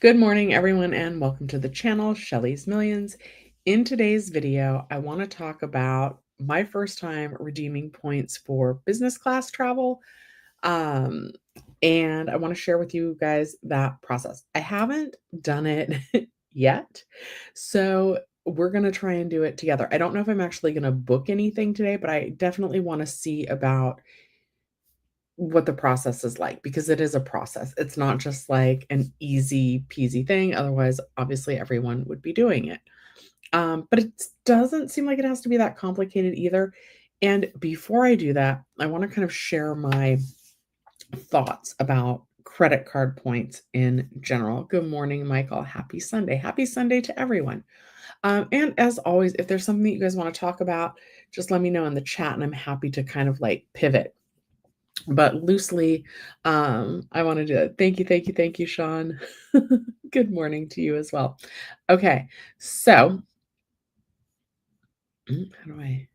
Good morning, everyone, and welcome to the channel, Shelly's Millions. In today's video, I want to talk about my first time redeeming points for business class travel. Um, and I want to share with you guys that process. I haven't done it yet, so we're going to try and do it together. I don't know if I'm actually going to book anything today, but I definitely want to see about what the process is like because it is a process. It's not just like an easy peasy thing. Otherwise, obviously, everyone would be doing it. But it doesn't seem like it has to be that complicated either. And before I do that, I want to kind of share my thoughts about credit card points in general. Good morning, Michael. Happy Sunday. Happy Sunday to everyone. And as always, if there's something that you guys want to talk about, just let me know in the chat and I'm happy to kind of like pivot, but loosely, I wanna do it. Thank you, Sean. Good morning to you as well. Okay, so how do I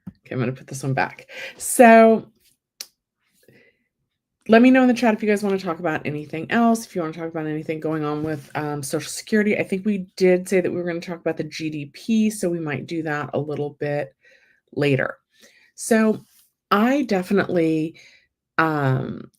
okay, I'm gonna put this one back. So, let me know in the chat if you guys wanna talk about anything else, if you wanna talk about anything going on with, Social Security. I think we did say that we were gonna talk about the GDP, so we might do that a little bit later. So, I definitely, um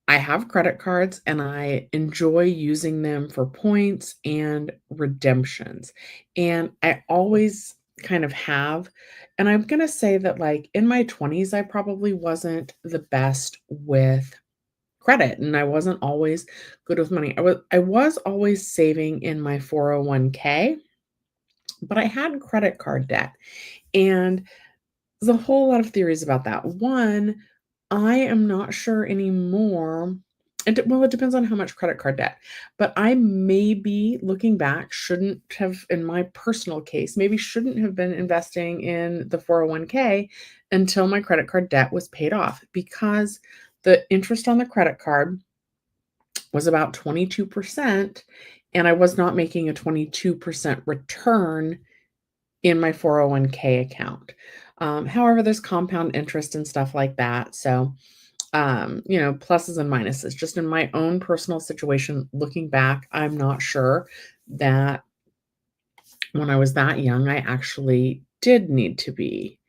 I have credit cards and I enjoy using them for points and redemptions. And I always kind of have. And I'm going to say that, like, in my 20s, I probably wasn't the best with credit and I wasn't always good with money. I was always saving in my 401k, but I had credit card debt. And there's a whole lot of theories about that. One, I am not sure anymore. It depends on how much credit card debt, but I maybe, looking back, shouldn't have, in my personal case, maybe shouldn't have been investing in the 401k until my credit card debt was paid off because the interest on the credit card was about 22%, and I was not making a 22% return in my 401k account. However, there's compound interest and stuff like that. So, pluses and minuses. Just in my own personal situation, looking back, I'm not sure that when I was that young, I actually did need to be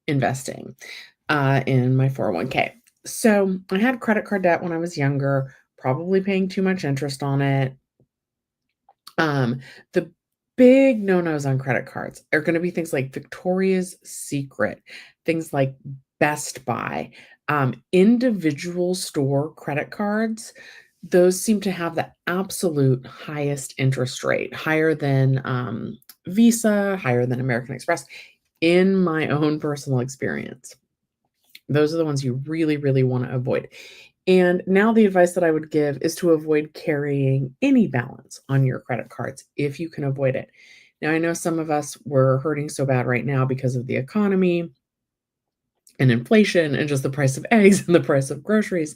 investing in my 401k. So I had credit card debt when I was younger, probably paying too much interest on it. The big no-nos on credit cards are gonna be things like Victoria's Secret, things like Best Buy, individual store credit cards. Those seem to have the absolute highest interest rate, higher than, Visa, higher than American Express, in my own personal experience. Those are the ones you really, really wanna avoid. And now the advice that I would give is to avoid carrying any balance on your credit cards if you can avoid it. Now, I know some of us were hurting so bad right now because of the economy and inflation and just the price of eggs and the price of groceries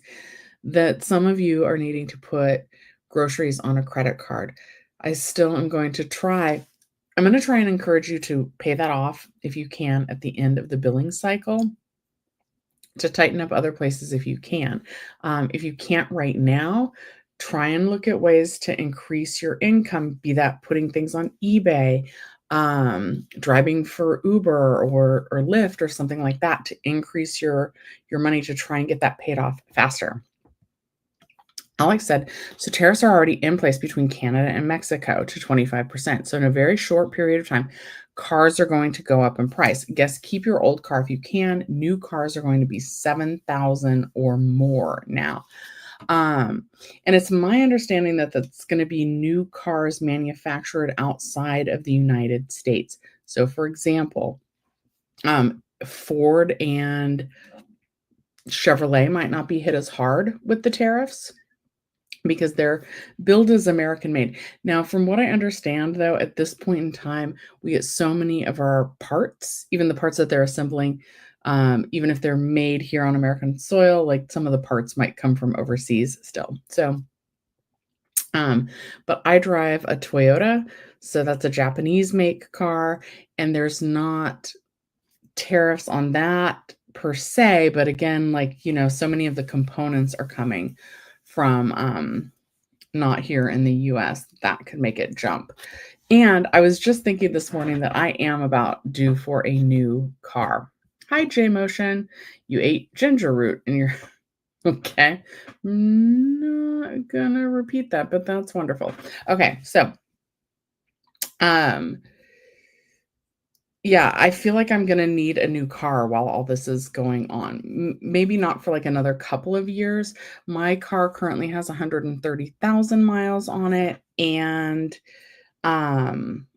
that some of you are needing to put groceries on a credit card. I still am going to try. I'm going to try and encourage you to pay that off if you can at the end of the billing cycle, to tighten up other places if you can. If you can't right now, try and look at ways to increase your income, be that putting things on eBay, driving for Uber or Lyft or something like that to increase your money to try and get that paid off faster. Alex said, so tariffs are already in place between Canada and Mexico to 25%. So in a very short period of time, cars are going to go up in price. Guess keep your old car if you can. New cars are going to be 7,000 or more now. And it's my understanding that that's going to be new cars manufactured outside of the United States. So for example, Ford and Chevrolet might not be hit as hard with the tariffs because they're billed as American made. Now, from what I understand, though, at this point in time, we get so many of our parts, even the parts that they're assembling, even if they're made here on American soil, like some of the parts might come from overseas still. So, but I drive a Toyota, so that's a Japanese make car, and there's not tariffs on that per se, but again, like, so many of the components are coming from not here in the US, that could make it jump. And I was just thinking this morning that I am about due for a new car. Hi, J Motion. You ate ginger root in your okay. Not gonna repeat that, but that's wonderful. Okay, so um yeah, I feel like I'm gonna need a new car while all this is going on. Maybe not for like another couple of years. My car currently has 130,000 miles on it, and um,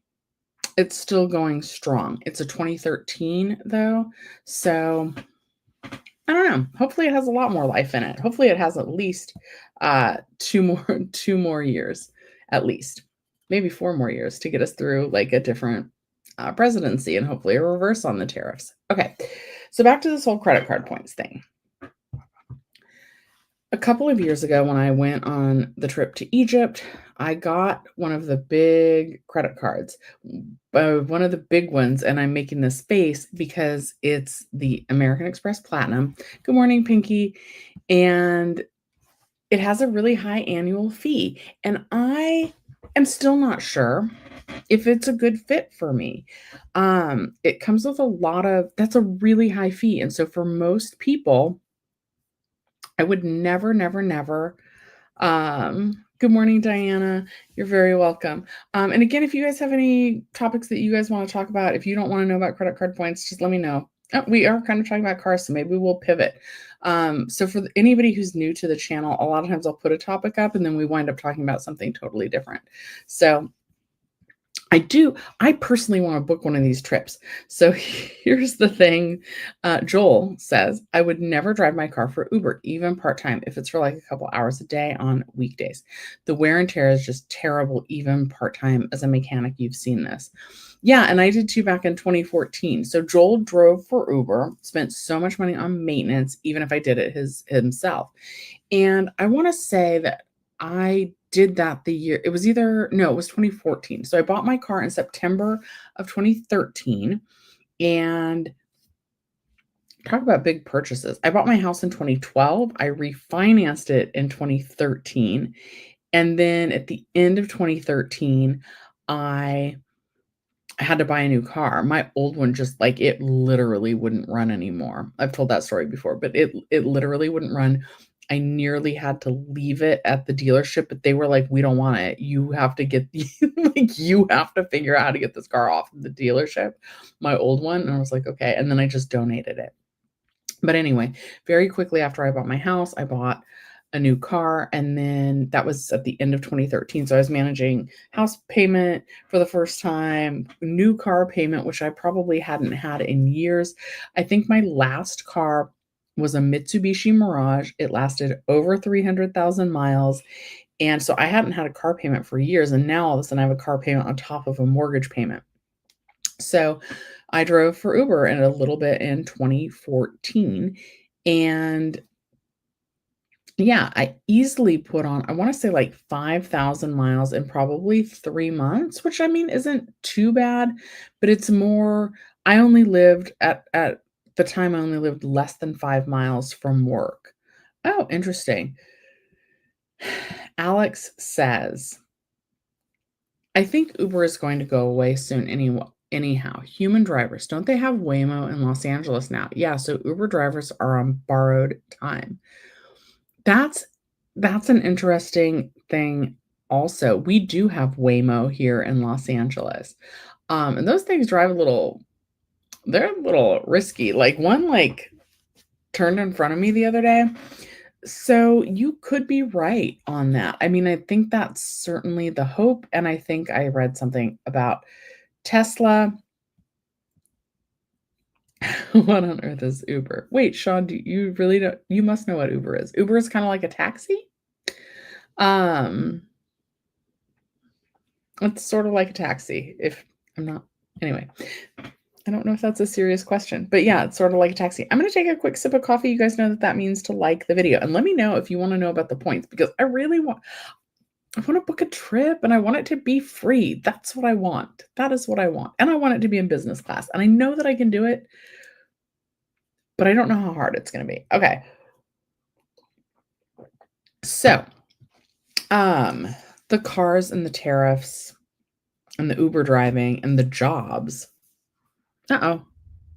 it's still going strong. It's a 2013 though, so I don't know. Hopefully, it has a lot more life in it. Hopefully, it has at least two more 2 more years, at least maybe 4 more years to get us through like a different presidency and hopefully a reverse on the tariffs. Okay, so back to this whole credit card points thing. A couple of years ago, when I went on the trip to Egypt, I got one of the big credit cards, one of the big ones, and I'm making this face because it's the American Express Platinum. Good morning, Pinky. And it has a really high annual fee, and I am still not sure if it's a good fit for me. It comes with a lot of that's a really high fee, and so for most people, I would never, never, never. Good morning, Diana. You're very welcome. And again, if you guys have any topics that you guys want to talk about, if you don't want to know about credit card points, just let me know. Oh, we are kind of talking about cars, so maybe we'll pivot. So for anybody who's new to the channel, a lot of times I'll put a topic up and then we wind up talking about something totally different. So I personally want to book one of these trips. So here's the thing. Joel says, I would never drive my car for Uber, even part-time, if it's for like a couple hours a day on weekdays. The wear and tear is just terrible, even part-time. As a mechanic, you've seen this. Yeah, and I did too back in 2014. So Joel drove for Uber, spent so much money on maintenance, even if I did it himself. And I want to say that I did that the year it was no, it was 2014. So I bought my car in September of 2013, and talk about big purchases. I bought my house in 2012. I refinanced it in 2013. And then at the end of 2013, I had to buy a new car. My old one just like it literally wouldn't run anymore. I've told that story before, but it literally wouldn't run. I nearly had to leave it at the dealership, but they were like, "We don't want it. You have to get like you have to figure out how to get this car off of the dealership." My old one, and I was like, "Okay." And then I just donated it. But anyway, very quickly after I bought my house, I bought a new car, and then that was at the end of 2013. So I was managing house payment for the first time, new car payment, which I probably hadn't had in years. I think my last car was a Mitsubishi Mirage. It lasted over 300,000 miles. And so I hadn't had a car payment for years. And now all of a sudden I have a car payment on top of a mortgage payment. So I drove for Uber and a little bit in 2014. And yeah, I easily put on, I want to say like 5,000 miles in probably 3 months, which I mean isn't too bad, but it's more, I only lived at the time, I only lived less than 5 miles from work. Oh, interesting. Alex says, I think Uber is going to go away soon anyhow. Human drivers, don't they have Waymo in Los Angeles now? Yeah, so Uber drivers are on borrowed time. That's an interesting thing also. We do have Waymo here in Los Angeles. And those things drive they're a little risky. Like one turned in front of me the other day. So you could be right on that. I mean, I think that's certainly the hope. And I think I read something about Tesla. What on earth is Uber? Wait, Sean, do you really don't? You must know what Uber is. Uber is kind of like a taxi. Um, it's sort of like a taxi. If I'm not, anyway, I don't know if that's a serious question, but yeah, it's sort of like a taxi. I'm going to take a quick sip of coffee. You guys know that means to like the video, and let me know if you want to know about the points, because I want to book a trip and I want it to be free. That's what I want. That is what I want. And I want it to be in business class. And I know that I can do it, but I don't know how hard it's going to be. Okay. So Um, the cars and the tariffs and the Uber driving and the jobs. Uh-oh.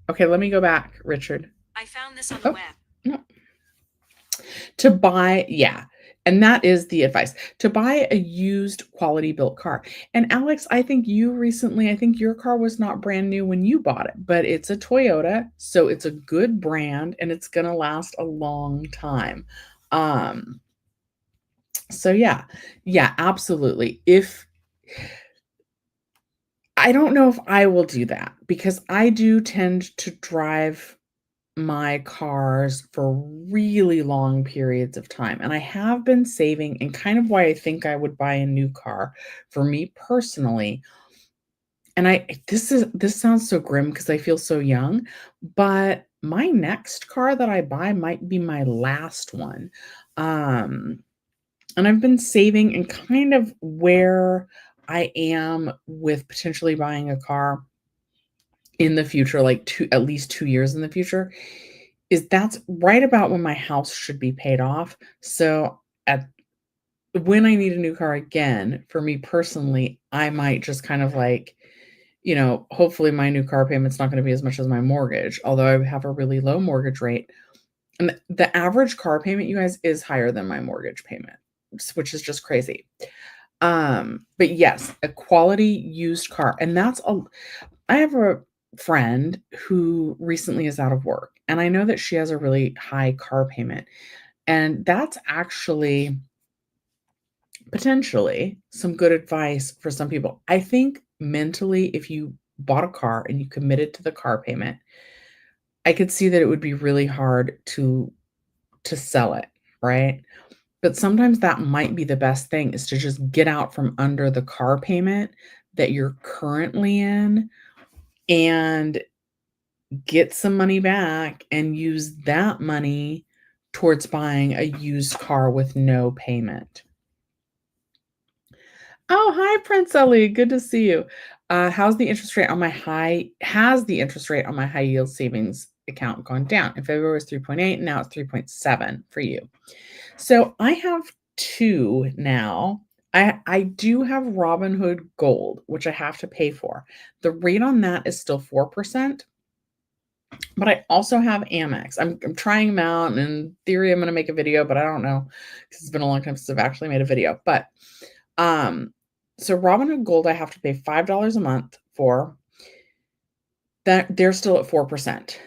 Okay, let me go back, Richard. I found this on the web. No. To buy, yeah. And that is the advice. To buy a used quality built car. And Alex, I think your car was not brand new when you bought it, but it's a Toyota, so it's a good brand and it's going to last a long time. Um so yeah. Yeah, absolutely. If I don't know if I will do that because I do tend to drive my cars for really long periods of time. And I have been saving, and kind of why I think I would buy a new car for me personally. And this sounds so grim because I feel so young, but my next car that I buy might be my last one. Um, and I've been saving and kind of where I am with potentially buying a car in the future, like at least 2 years in the future, is that's right about when my house should be paid off. So at when I need a new car again, for me personally, I might just kind of like, hopefully my new car payment's not going to be as much as my mortgage, although I have a really low mortgage rate. And the average car payment, you guys, is higher than my mortgage payment, which is just crazy. But yes, a quality used car. And I have a friend who recently is out of work, and I know that she has a really high car payment. And that's actually potentially some good advice for some people. I think mentally, if you bought a car and you committed to the car payment, I could see that it would be really hard to sell it, right? But sometimes that might be the best thing is to just get out from under the car payment that you're currently in and get some money back and use that money towards buying a used car with no payment. Oh, hi, Prince Ali. Good to see you. Has the interest rate on my high yield savings account gone down? In February it was 3.8, now it's 3.7 for you. So I have two now. I do have Robinhood Gold, which I have to pay for. The rate on that is still 4%, but I also have Amex. I'm trying them out, and in theory, I'm gonna make a video, but I don't know because it's been a long time since I've actually made a video. But so Robinhood Gold, I have to pay $5 a month for. That they're still at 4%.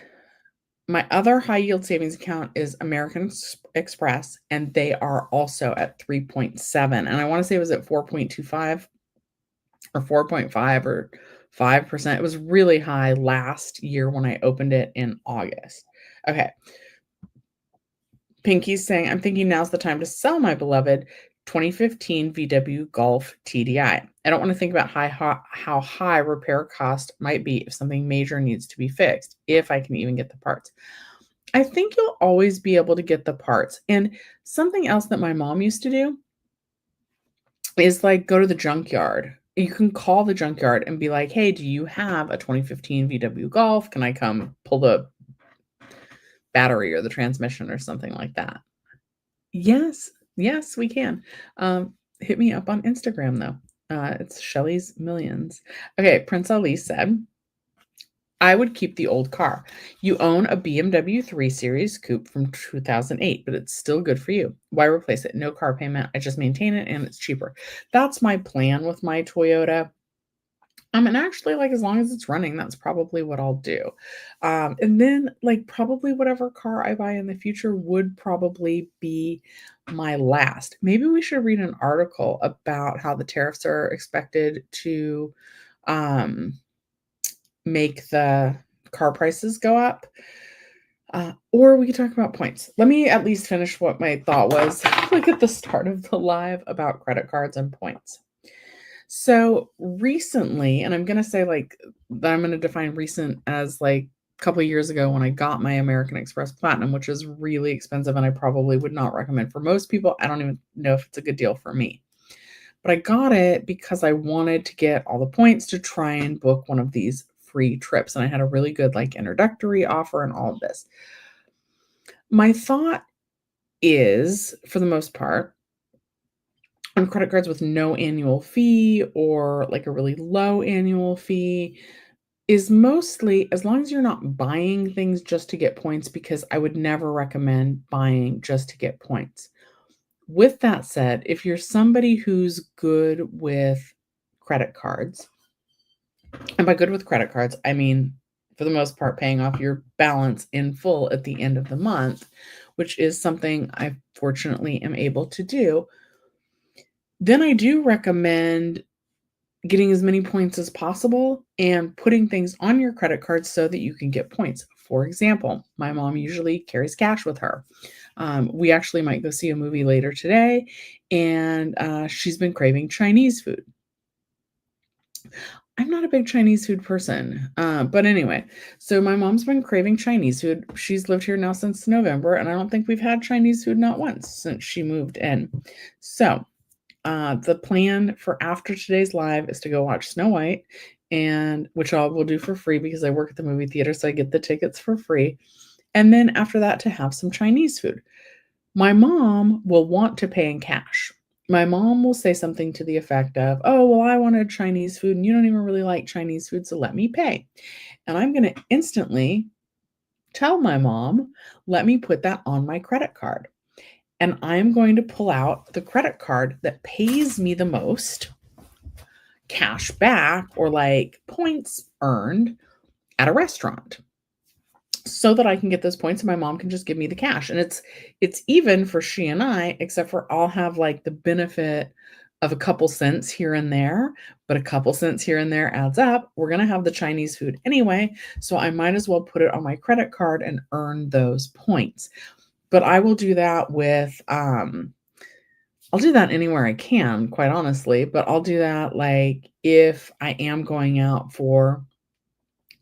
My other high yield savings account is American Express, and they are also at 3.7. And I want to say it was at 4.25 or 4.5 or 5%. It was really high last year when I opened it in August. Okay. Pinky's saying, I'm thinking now's the time to sell my beloved 2015 VW Golf TDI. I don't want to think about how high repair cost might be if something major needs to be fixed, if I can even get the parts. I think you'll always be able to get the parts. And something else that my mom used to do is like go to the junkyard. You can call the junkyard and be like, hey, do you have a 2015 VW Golf? Can I come pull the battery or the transmission or something like that? Yes, yes, we can. Hit me up on Instagram though. It's Shelly's Millions. Okay, Prince Ali said, I would keep the old car. You own a BMW 3 Series coupe from 2008, but it's still good for you. Why replace it? No car payment. I just maintain it and it's cheaper. That's my plan with my Toyota. And actually, like, as long as it's running, that's probably what I'll do. And then, like, probably whatever car I buy in the future would probably be my last. Maybe we should read an article about how the tariffs are expected to um, make the car prices go up. Or we could talk about points. Let me at least finish what my thought was like at the start of the live about credit cards and points. So recently, and I'm gonna say like that I'm gonna define recent as like a couple of years ago when I got my American Express Platinum, which is really expensive and I probably would not recommend for most people. I don't even know if it's a good deal for me. But I got it because I wanted to get all the points to try and book one of these free trips. And I had a really good like introductory offer and all of this. My thought is, for the most part, on credit cards with no annual fee or like a really low annual fee is mostly as long as you're not buying things just to get points, because I would never recommend buying just to get points. With that said, if you're somebody who's good with credit cards, and by good with credit cards, I mean, for the most part, paying off your balance in full at the end of the month, which is something I fortunately am able to do, then I do recommend getting as many points as possible and putting things on your credit card so that you can get points. For example, my mom usually carries cash with her. We actually might go see a movie later today, and she's been craving Chinese food. I'm not a big Chinese food person, but anyway, so my mom's been craving Chinese food. She's lived here now since November, and I don't think we've had Chinese food not once since she moved in. So the plan for after today's live is to go watch Snow White, and which I will do for free because I work at the movie theater, so I get the tickets for free. And then after that, to have some Chinese food. My mom will want to pay in cash. My mom will say something to the effect of, "Oh, well, I wanted Chinese food, and you don't even really like Chinese food, so let me pay." And I'm going to instantly tell my mom, "Let me put that on my credit card." And I'm going to pull out the credit card that pays me the most cash back or like points earned at a restaurant so that I can get those points and my mom can just give me the cash. And it's even for she and I, except for I'll have like the benefit of a couple cents here and there, but a couple cents here and there adds up. We're going to have the Chinese food anyway, so I might as well put it on my credit card and earn those points. But I will do that with I'll do that anywhere I can, quite honestly, but I'll do that like if I am going out for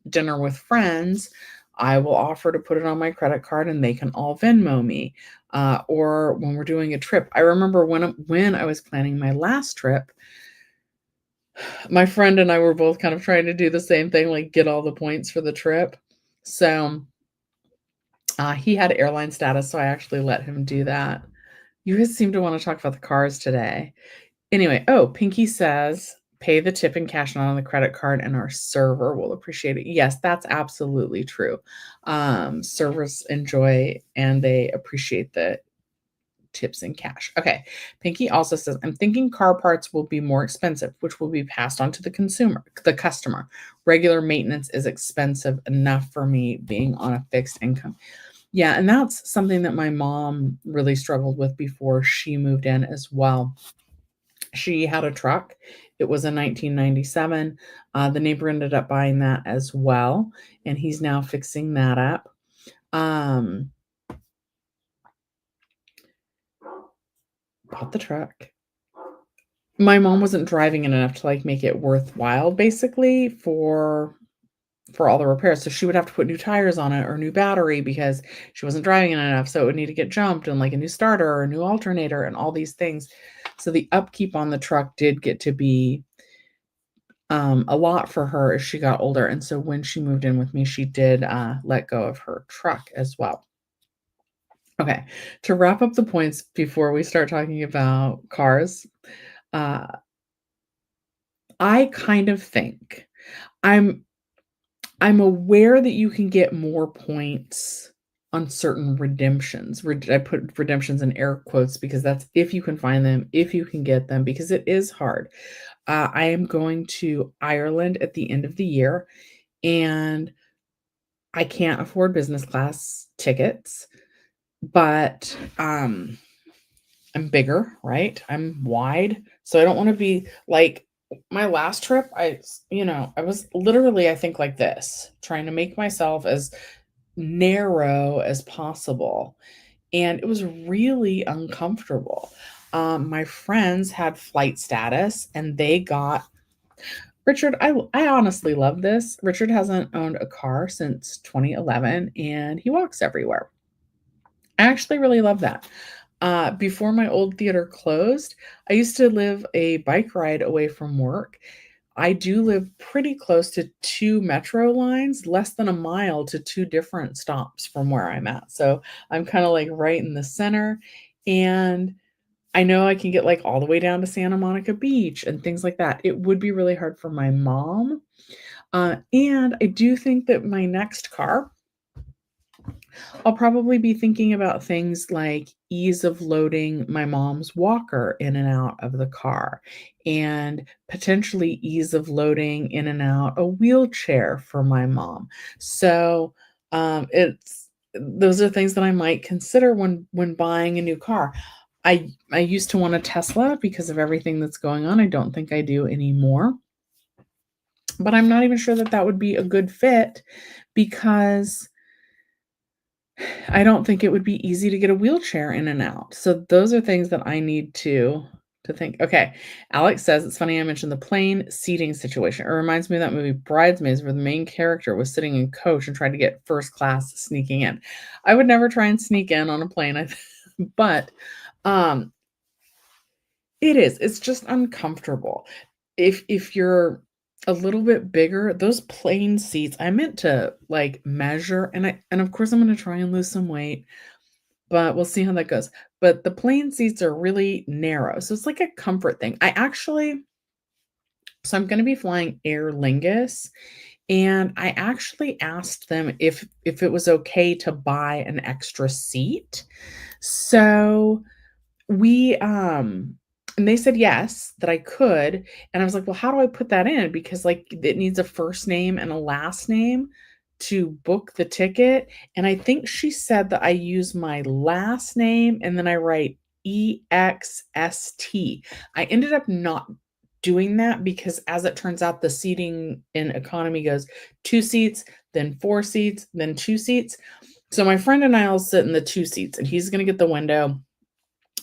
dinner with friends, I will offer to put it on my credit card and they can all Venmo me. Or when we're doing a trip, I remember when I was planning my last trip, my friend and I were both kind of trying to do the same thing, like get all the points for the trip. So he had airline status, so I actually let him do that. You guys seem to want to talk about the cars today. Anyway, oh, Pinky says, "Pay the tip in cash, not on the credit card, and our server will appreciate it." Yes, that's absolutely true. Servers enjoy and they appreciate the tips in cash. Okay. Pinky also says, "I'm thinking car parts will be more expensive, which will be passed on to the customer. Regular maintenance is expensive enough for me being on a fixed income." Yeah, and that's something that my mom really struggled with before she moved in as well. She had a truck. It was a 1997. The neighbor ended up buying that as well, and he's now fixing that up. Um, bought the truck. My mom wasn't driving it enough to like make it worthwhile basically for all the repairs. So she would have to put new tires on it or new battery because she wasn't driving it enough. So it would need to get jumped and like a new starter or a new alternator and all these things. So the upkeep on the truck did get to be a lot for her as she got older. And so when she moved in with me, she did let go of her truck as well. Okay, to wrap up the points before we start talking about cars, uh, I kind of think I'm I'm aware that you can get more points on certain redemptions. I put redemptions in air quotes because that's if you can find them, if you can get them, because it is hard. I am going to Ireland at the end of the year, and I can't afford business class tickets, but I'm bigger, right? I'm wide, so I don't want to be like my last trip. I was literally, I think, like this, trying to make myself as narrow as possible, and it was really uncomfortable. My friends had flight status, and they got Richard. I honestly love this. Richard hasn't owned a car since 2011, and he walks everywhere. I actually really love that. Before my old theater closed, I used to live a bike ride away from work. I do live pretty close to 2 metro lines, less than a mile to 2 different stops from where I'm at. So I'm kinda, like, right in the center, and I know I can get, like, all the way down to Santa Monica Beach and things like that. It would be really hard for my mom, and I do think that my next car, I'll probably be thinking about things like ease of loading my mom's walker in and out of the car, and potentially ease of loading in and out a wheelchair for my mom. So, it's those are things that I might consider when buying a new car. I used to want a Tesla because of everything that's going on. I don't think I do anymore, but I'm not even sure that that would be a good fit because I don't think it would be easy to get a wheelchair in and out. So those are things that I need to think. Okay. Alex says it's funny I mentioned the plane seating situation. It reminds me of that movie Bridesmaids where the main character was sitting in coach and tried to get first class sneaking in. I would never try and sneak in on a plane, but um it's just uncomfortable. If you're a little bit bigger, those plane seats, I meant to, like, measure, and of course, I'm gonna try and lose some weight, but we'll see how that goes. But the plane seats are really narrow, so it's like a comfort thing. So I'm gonna be flying Aer Lingus, and I actually asked them if it was okay to buy an extra seat. So we, and they said yes, that I could, and I was like, "Well, how do I put that in?" Because, like, it needs a first name and a last name to book the ticket, and I think she said that I use my last name and then I write EXST. I ended up not doing that because, as it turns out, the seating in economy goes 2 seats, then 4 seats, then 2 seats. So my friend and I'll sit in the 2 seats, and he's gonna get the window.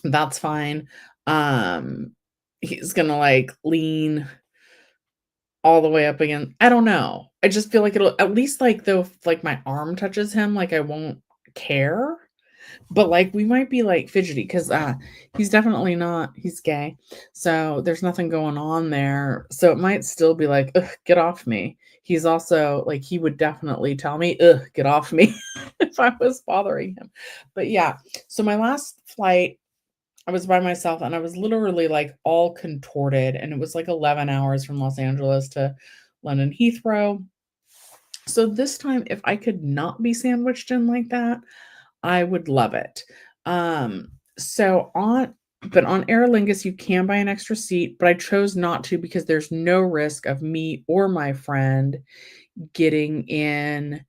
That's fine. Um, he's gonna, like, lean all the way up again. I don't know. I just feel like it'll at least, like, though, if, like, my arm touches him, like, I won't care, but, like, we might be, like, fidgety 'cause, he's definitely not he's gay, so there's nothing going on there, so it might still be like, "Ugh, get off me." He's also like, he would definitely tell me, "Ugh, get off me," if I was bothering him. But, yeah, so my last flight I was by myself and I was literally like all contorted, and it was like 11 hours from Los Angeles to London Heathrow. So this time, if I could not be sandwiched in like that, I would love it. So on Aer Lingus, you can buy an extra seat, but I chose not to because there's no risk of me or my friend getting in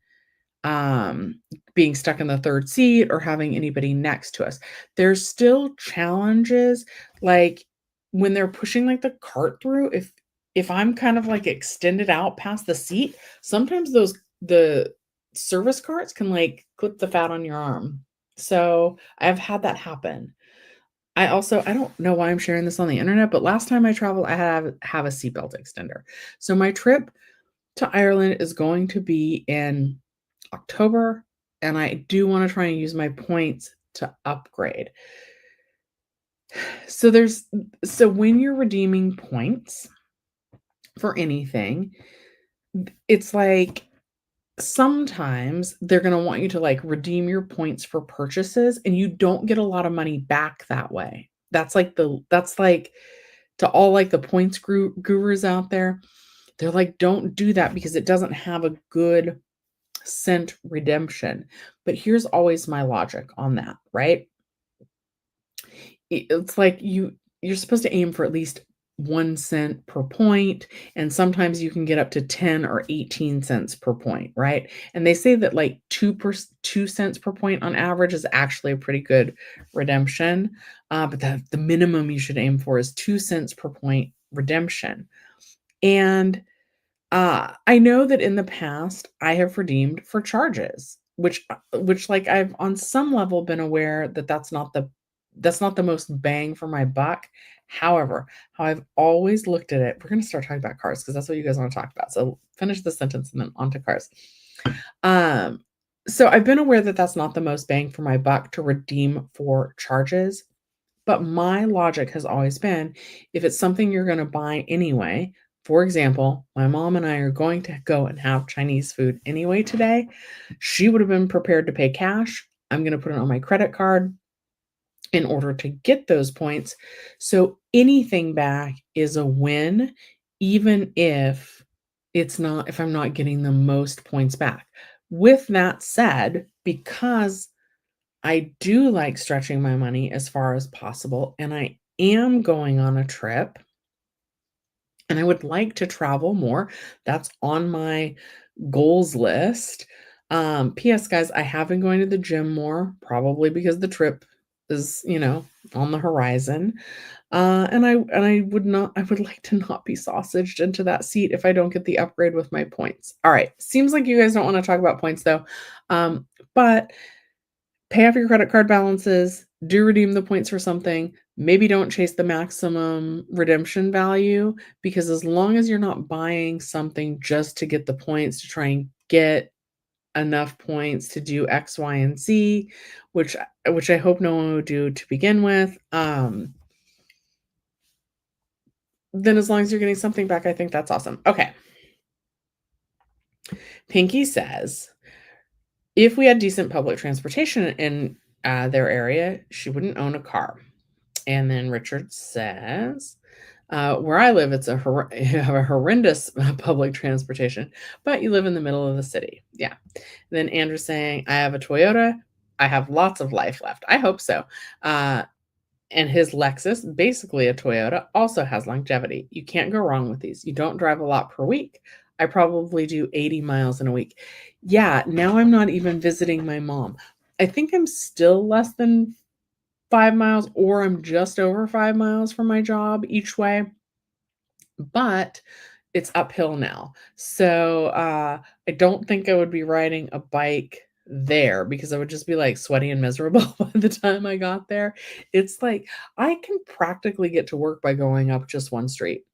um, being stuck in the 3rd seat or having anybody next to us. There's still challenges, like, when they're pushing, like, the cart through, if I'm kind of, like, extended out past the seat, sometimes the service carts can, like, clip the fat on your arm. So, I've had that happen. I don't know why I'm sharing this on the internet, but last time I traveled, I have a seatbelt extender. So, my trip to Ireland is going to be in October, and I do wanna try and use my points to upgrade. So there's so when you're redeeming points for anything, it's like sometimes they're gonna want you to, like, redeem your points for purchases, and you don't get a lot of money back that way. That's like to all, like, the points gurus out there, they're like, "Don't do that because it doesn't have a good cent redemption." But here's always my logic on that, right? It's like you're supposed to aim for at least 1 cent per point, and sometimes you can get up to 10 or 18 cents per point, right? And they say that, like, 2 cents per point on average is actually a pretty good redemption, but the minimum you should aim for is 2 cents per point redemption. And I know that in the past, I have redeemed for charges, which, like, I've on some level been aware that that's not the most bang for my buck. However, how I've always looked at it, we're gonna start talking about cars because that's what you guys wanna talk about. So finish the sentence and then on to cars. Um, so I've been aware that that's not the most bang for my buck to redeem for charges, but my logic has always been, if it's something you're gonna buy anyway, for example, my mom and I are going to go and have Chinese food anyway today. She would have been prepared to pay cash. I'm gonna put it on my credit card. in order to get those points. So anything back is a win, even if I'm not getting the most points back. With that said, because I do like stretching my money as far as possible, and I am going on a trip, and I would like to travel more. That's on my goals list. PS, guys, I have been going to the gym more, probably because the trip is, on the horizon. And I would like to not be sausaged into that seat if I don't get the upgrade with my points. All right. Seems like you guys don't want to talk about points though. But pay off your credit card balances, do redeem the points for something. Maybe don't chase the maximum redemption value, because as long as you're not buying something just to get the points to try and get enough points to do X, Y, and Z, which I hope no one would do to begin with, then as long as you're getting something back, I think that's awesome. Okay. Pinky says, if we had decent public transportation in their area, she wouldn't own a car. And then Richard says, where I live, you have a horrendous public transportation, but you live in the middle of the city. Yeah. Then Andrew's saying, I have a Toyota. I have lots of life left. I hope so. And his Lexus, basically a Toyota, also has longevity. You can't go wrong with these. You don't drive a lot per week. I probably do 80 miles in a week. Yeah, now I'm not even visiting my mom. I think I'm still less than 5 miles, or I'm just over 5 miles from my job each way, but it's uphill now. So, I don't think I would be riding a bike there, because I would just be, like, sweaty and miserable by the time I got there. It's like, I can practically get to work by going up just one street,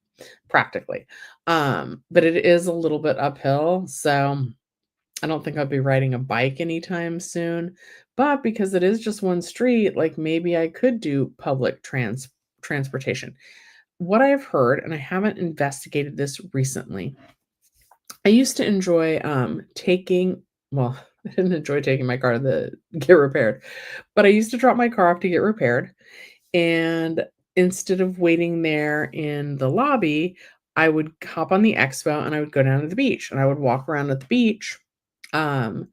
practically. But it is a little bit uphill, so I don't think I'll be riding a bike anytime soon, but because it is just one street, like, maybe I could do public transportation. What I've heard, and I haven't investigated this recently, I used to enjoy, taking well, I didn't enjoy taking my car to get repaired, but I used to drop my car off to get repaired, and instead of waiting there in the lobby, I would hop on the expo and I would go down to the beach, and I would walk around at the beach, um,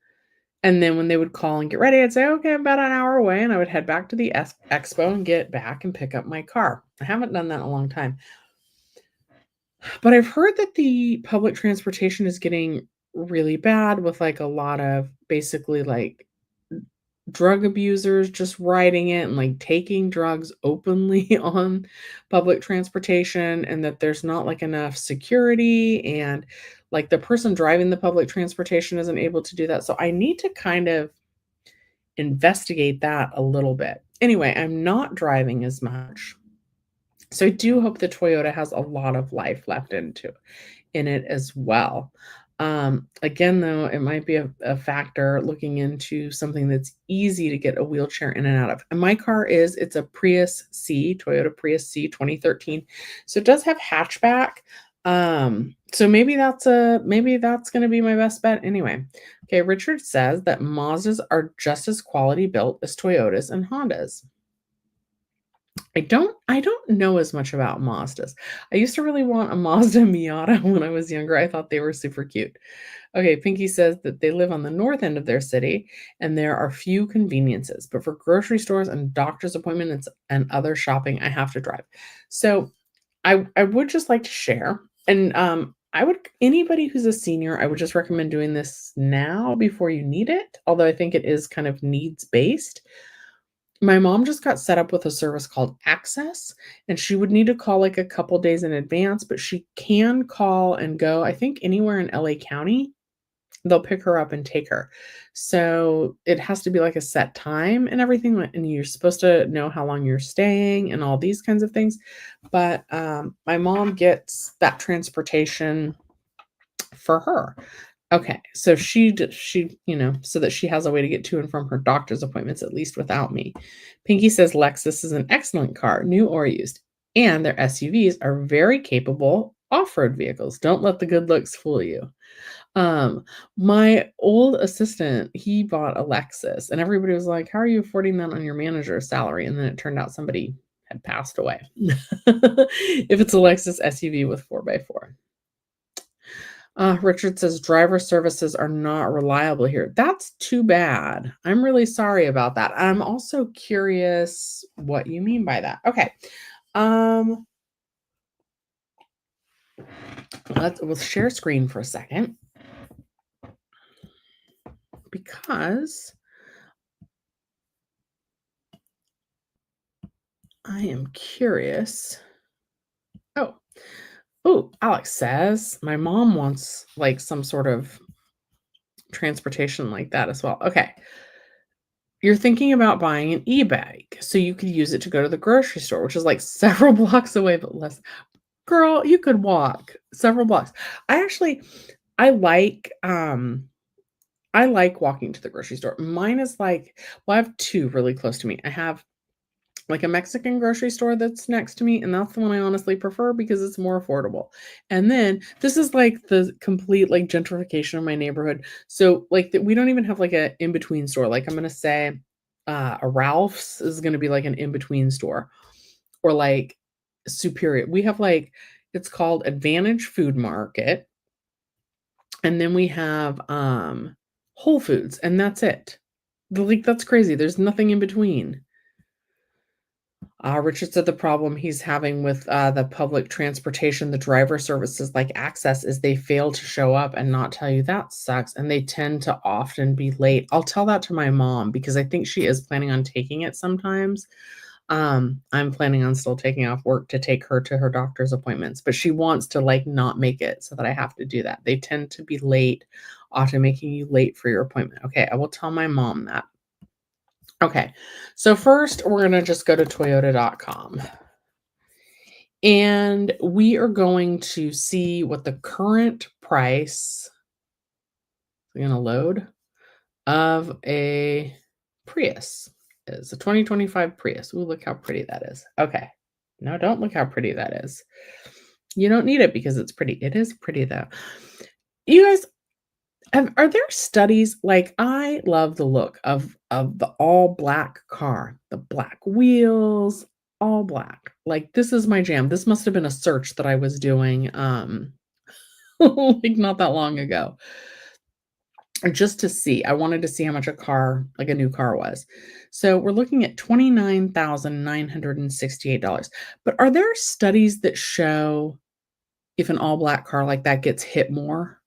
and then when they would call and get ready, I'd say, "Okay, I'm about an hour away," and I would head back to the expo and get back and pick up my car. I haven't done that in a long time. But I've heard that the public transportation is getting really bad, with, like, a lot of basically, like, drug abusers just riding it and, like, taking drugs openly on public transportation, and that there's not, like, enough security, and, like, the person driving the public transportation isn't able to do that. So I need to kind of investigate that a little bit. Anyway, I'm not driving as much. So I do hope the Toyota has a lot of life left in it as well. Again, though, it might be a factor looking into something that's easy to get a wheelchair in and out of. And my car it's a Prius C, Toyota Prius C 2013. So it does have hatchback. So maybe that's gonna be my best bet anyway. Okay, Richard says that Mazdas are just as quality built as Toyotas and Hondas. I don't know as much about Mazdas. I used to really want a Mazda Miata when I was younger. I thought they were super cute. Okay, Pinky says that they live on the north end of their city and there are few conveniences, but for grocery stores and doctor's appointments and other shopping, I have to drive. So I would just like to share, and I would anybody who's a senior, I would just recommend doing this now before you need it, although I think it is kind of needs based. My mom just got set up with a service called Access, and she would need to call, like, a couple days in advance, but she can call and go, I think, anywhere in LA County. They'll pick her up and take her. So, it has to be, like, a set time and everything, like, and you're supposed to know how long you're staying and all these kinds of things, but, my mom gets that transportation for her. Okay, so so that she has a way to get to and from her doctor's appointments, at least without me. Pinky says Lexus is an excellent car, new or used, and their SUVs are very capable off-road vehicles. Don't let the good looks fool you. Um, my old assistant, he bought a Lexus, and everybody was like, "How are you affording that on your manager's salary?" And then it turned out somebody had passed away. If it's a Lexus SUV with 4 by 4. Richard says driver services are not reliable here. That's too bad. I'm really sorry about that. I'm also curious what you mean by that. Okay. Um, we'll share screen for a second because I am curious. Oh, oh, Alex says my mom wants like some sort of transportation like that as well. Okay. You're thinking about buying an e-bike so you could use it to go to the grocery store, which is like several blocks away, but less. Girl, you could walk several blocks. I actually I like, I like walking to the grocery store. Mine is like well, I have 2 really close to me. I have, like, a Mexican grocery store that's next to me, and that's the one I honestly prefer because it's more affordable. And then this is, like, the complete, like, gentrification of my neighborhood. So, like, we don't even have, like, a in-between store. Like, I'm gonna say, a Ralph's is gonna be, like, an in-between store or, like, Superior. We have, like it's called Advantage Food Market, and then we have, Whole Foods, and that's it. Like, that's crazy, there's nothing in between. Richard said the problem he's having with, the public transportation, the driver services like Access is they fail to show up and not tell you, "That sucks," and they tend to often be late. I'll tell that to my mom because I think she is planning on taking it sometimes. I'm planning on still taking off work to take her to her doctor's appointments, but she wants to, like, not make it so that I have to do that. They tend to be late, often making you late for your appointment. Okay, I will tell my mom that. Okay, so first, we're gonna just go to toyota.com, and we are going to see what the current price is gonna load of a Prius is, a 2025 Prius. Ooh, look how pretty that is. Okay. No, don't look how pretty that is. You don't need it because it's pretty. It is pretty though. You guys, are there studies like I love the look of the all black car, the black wheels, all black. Like this is my jam. This must have been a search that I was doing like not that long ago. Just to see. I wanted to see how much a car, like a new car was. So we're looking at $29,968. But are there studies that show if an all black car like that gets hit more?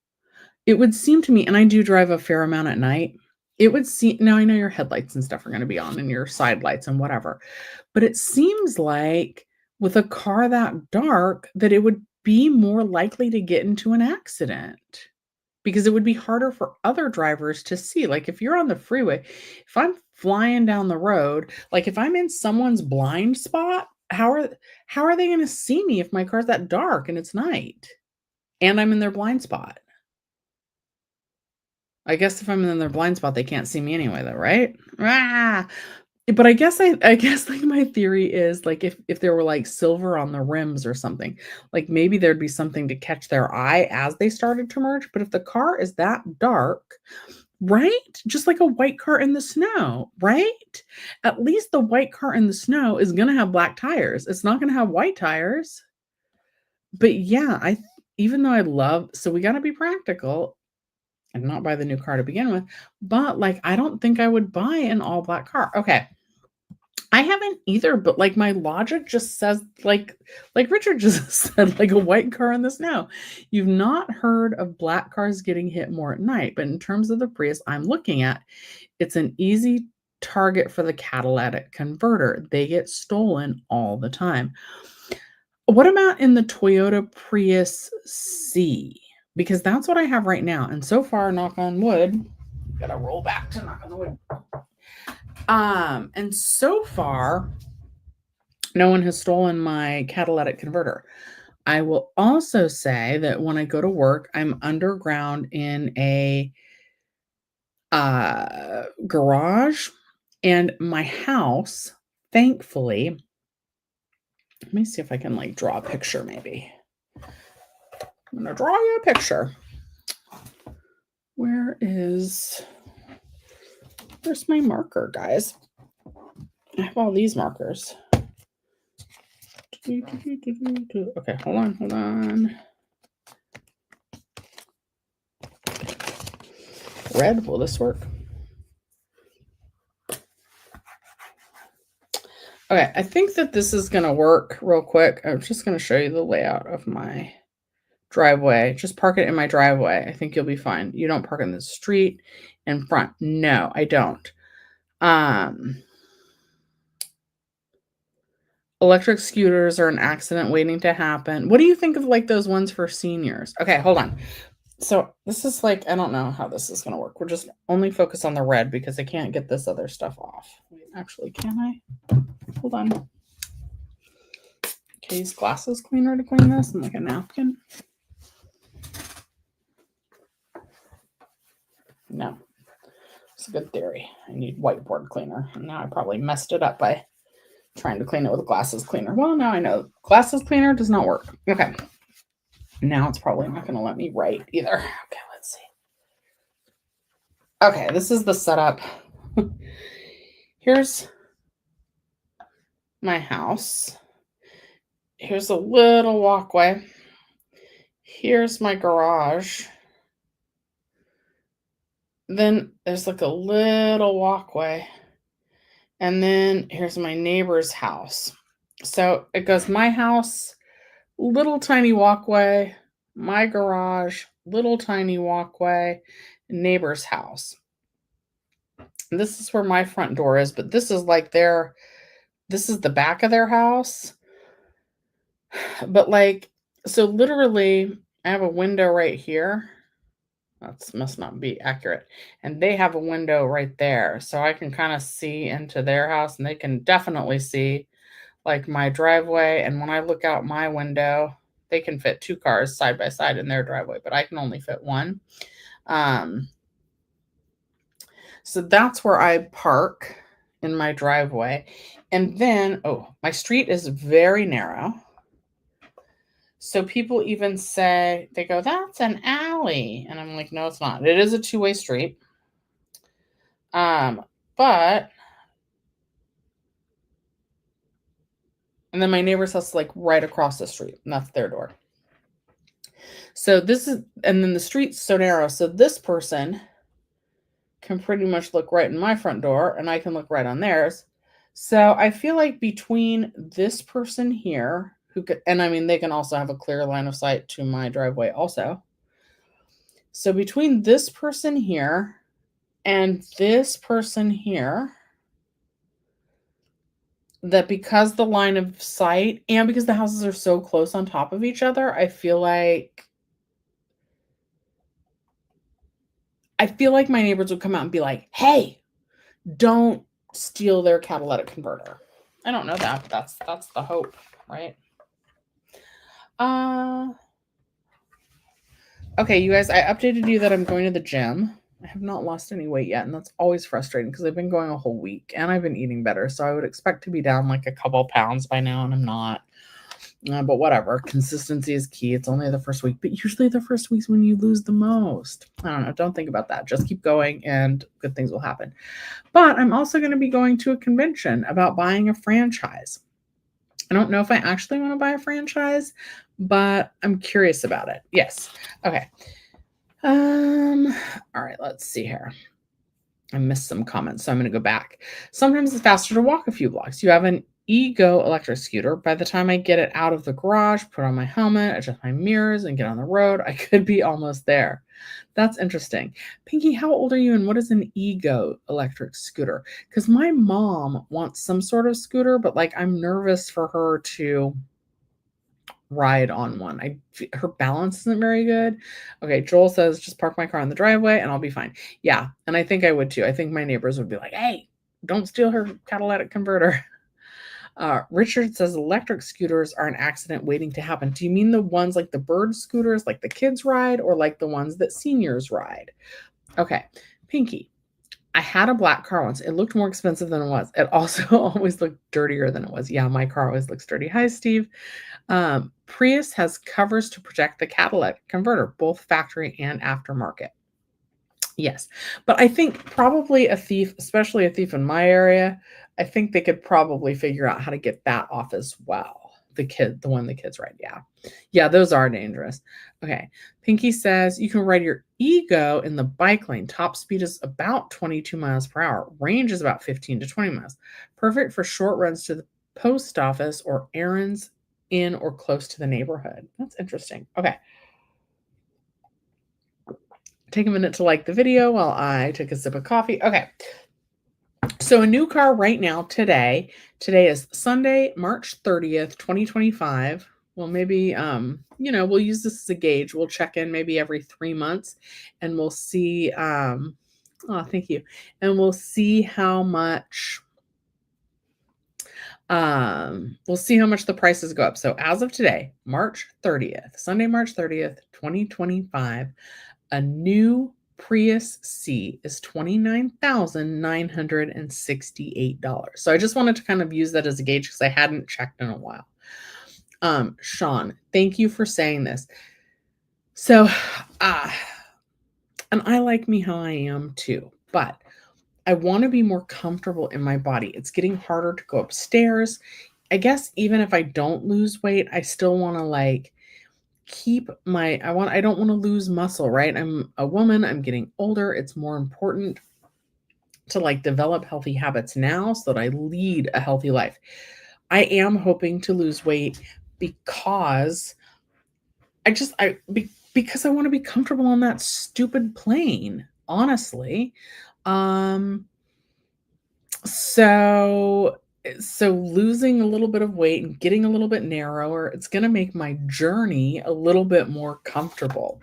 It would seem to me, and I do drive a fair amount at night. It would seem now I know your headlights and stuff are going to be on and your side lights and whatever. But it seems like with a car that dark that it would be more likely to get into an accident. Because it would be harder for other drivers to see. Like, if you're on the freeway, if I'm flying down the road, like, if I'm in someone's blind spot, how are they gonna see me if my car's that dark and it's night, and I'm in their blind spot? I guess if I'm in their blind spot, they can't see me anyway though, right? Ah! But I guess, like, my theory is, like, if there were, like, silver on the rims or something, like, maybe there'd be something to catch their eye as they started to merge, but if the car is that dark, right? Just like a white car in the snow, right? At least the white car in the snow is gonna have black tires. It's not gonna have white tires. But yeah, even though I love so we gotta be practical and not buy the new car to begin with, but, like, I don't think I would buy an all black car. Okay. I haven't either, but, like, my logic just says, like Richard just said, like a white car in the snow. You've not heard of black cars getting hit more at night, but in terms of the Prius I'm looking at, it's an easy target for the catalytic converter. They get stolen all the time. What about in the Toyota Prius C? Because that's what I have right now, and so far, knock on wood, gotta roll back to knock on the wood. And so far, no one has stolen my catalytic converter. I will also say that when I go to work, I'm underground in a garage, and my house, thankfully, let me see if I can like draw a picture maybe. I'm gonna draw you a picture. Where's my marker, guys? I have all these markers. Okay, hold on. Red, will this work? Okay, I think that this is going to work real quick. I'm just going to show you the layout of my driveway. Just park it in my driveway. I think you'll be fine. You don't park in the street in front. No, I don't. Electric scooters are an accident waiting to happen. What do you think of like those ones for seniors? Okay, hold on. So this is like, I don't know how this is going to work. We're just only focus on the red because I can't get this other stuff off. Wait, actually, can I? Hold on. Can I use glasses cleaner to clean this and like a napkin? No. It's a good theory. I need whiteboard cleaner. And now I probably messed it up by trying to clean it with glasses cleaner. Well, now I know glasses cleaner does not work. Okay. Now it's probably not going to let me write either. Okay, let's see. Okay, this is the setup. Here's my house. Here's a little walkway. Here's my garage. Then there's like a little walkway. And then here's my neighbor's house. So it goes my house, little tiny walkway, my garage, little tiny walkway, neighbor's house. And this is where my front door is, but this is like this is the back of their house. But like, so literally, I have a window right here. That must not be accurate. And they have a window right there. So I can kind of see into their house, and they can definitely see like my driveway. And when I look out my window, they can fit 2 cars side by side in their driveway, but I can only fit one. So that's where I park in my driveway. And then, my street is very narrow. So people even say, they go, that's an alley. And I'm like, no, it's not. It is a 2-way street. But, and then my neighbor's house is like right across the street, and that's their door. So and then the street's so narrow. So this person can pretty much look right in my front door, and I can look right on theirs. So I feel like between this person here, and I mean, they can also have a clear line of sight to my driveway also. So between this person here and this person here, that because the line of sight and because the houses are so close on top of each other, I feel like my neighbors would come out and be like, hey, don't steal their catalytic converter. I don't know that, but that's the hope, right? Okay, you guys, I updated you that I'm going to the gym. I have not lost any weight yet, and that's always frustrating because I've been going a whole week and I've been eating better. So I would expect to be down like a couple pounds by now, and I'm not. But whatever, consistency is key. It's only the first week, but usually the first week's when you lose the most. I don't know. Don't think about that. Just keep going and good things will happen. But I'm also going to be going to a convention about buying a franchise. I don't know if I actually want to buy a franchise, but I'm curious about it. Yes. Okay. All right, let's see here. I missed some comments, so I'm going to go back. Sometimes it's faster to walk a few blocks. You have an Ego electric scooter. By the time I get it out of the garage, put on my helmet, adjust my mirrors, and get on the road, I could be almost there. That's interesting. Pinky, how old are you, and what is an Ego electric scooter? Because my mom wants some sort of scooter, but like I'm nervous for her to ride on one. Her balance isn't very good. Okay, Joel says just park my car in the driveway and I'll be fine. Yeah, and I think I would too. I think my neighbors would be like, hey, don't steal her catalytic converter. Richard says electric scooters are an accident waiting to happen. Do you mean the ones like the bird scooters, like the kids ride, or like the ones that seniors ride? Okay, Pinky, I had a black car once. It looked more expensive than it was. It also always looked dirtier than it was. Yeah, my car always looks dirty. Hi, Steve. Prius has covers to protect the catalytic converter, both factory and aftermarket. Yes. But I think probably a thief, especially a thief in my area, I think they could probably figure out how to get that off as well. The one the kids ride. Yeah. Yeah, those are dangerous. Okay. Pinky says you can ride your ego in the bike lane. Top speed is about 22 miles per hour. Range is about 15 to 20 miles. Perfect for short runs to the post office or errands in or close to the neighborhood. That's interesting. Okay. Take a minute to like the video while I take a sip of coffee. Okay. So a new car right now today is Sunday, March 30th, 2025. Well, maybe we'll use this as a gauge. We'll check in maybe every 3 months and we'll see oh, thank you. And we'll see how much the prices go up. So as of today, March 30th, Sunday, March 30th, 2025, a new Prius C is $29,968. So I just wanted to kind of use that as a gauge because I hadn't checked in a while. Sean, thank you for saying this. So, and I like me how I am too, but I want to be more comfortable in my body. It's getting harder to go upstairs. I guess even if I don't lose weight, I still want to I don't want to lose muscle, right? I'm a woman, I'm getting older. It's more important to develop healthy habits now so that I lead a healthy life. I am hoping to lose weight because because I want to be comfortable on that stupid plane, honestly. So losing a little bit of weight and getting a little bit narrower, it's going to make my journey a little bit more comfortable.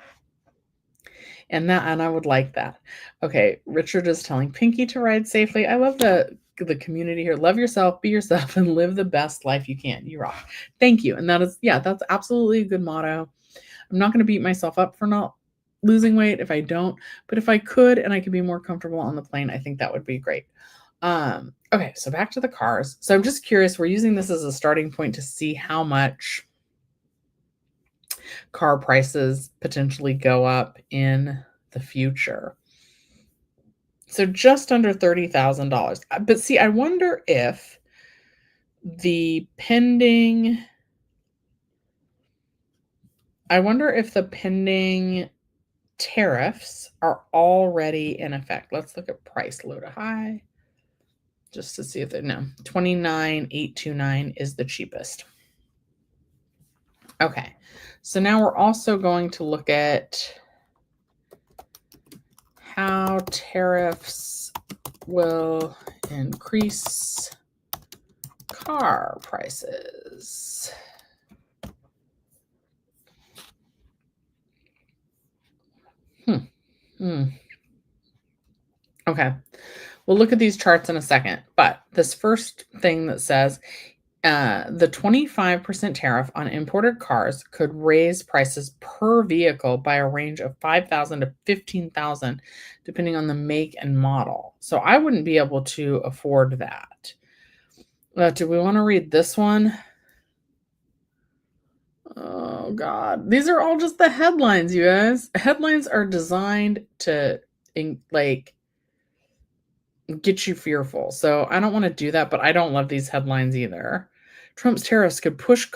And I would like that. Okay, Richard is telling Pinky to ride safely. I love the community here. Love yourself, be yourself, and live the best life you can. You rock. Thank you. And that's absolutely a good motto. I'm not going to beat myself up for not losing weight if I don't, but if I could and I could be more comfortable on the plane, I think that would be great. Okay, so back to the cars. So I'm just curious, we're using this as a starting point to see how much car prices potentially go up in the future. So just under $30,000. But see, I wonder if the pending tariffs are already in effect. Let's look at price low to high just to see if no, 29,829 is the cheapest. Okay. So now we're also going to look at how tariffs will increase car prices. Okay. We'll look at these charts in a second, but this first thing that says the 25% tariff on imported cars could raise prices per vehicle by a range of $5,000 to $15,000, depending on the make and model. So I wouldn't be able to afford that. Do we want to read this one? Oh, God. These are all just the headlines, you guys. Headlines are designed to, get you fearful. So I don't want to do that, but I don't love these headlines either. Trump's tariffs could push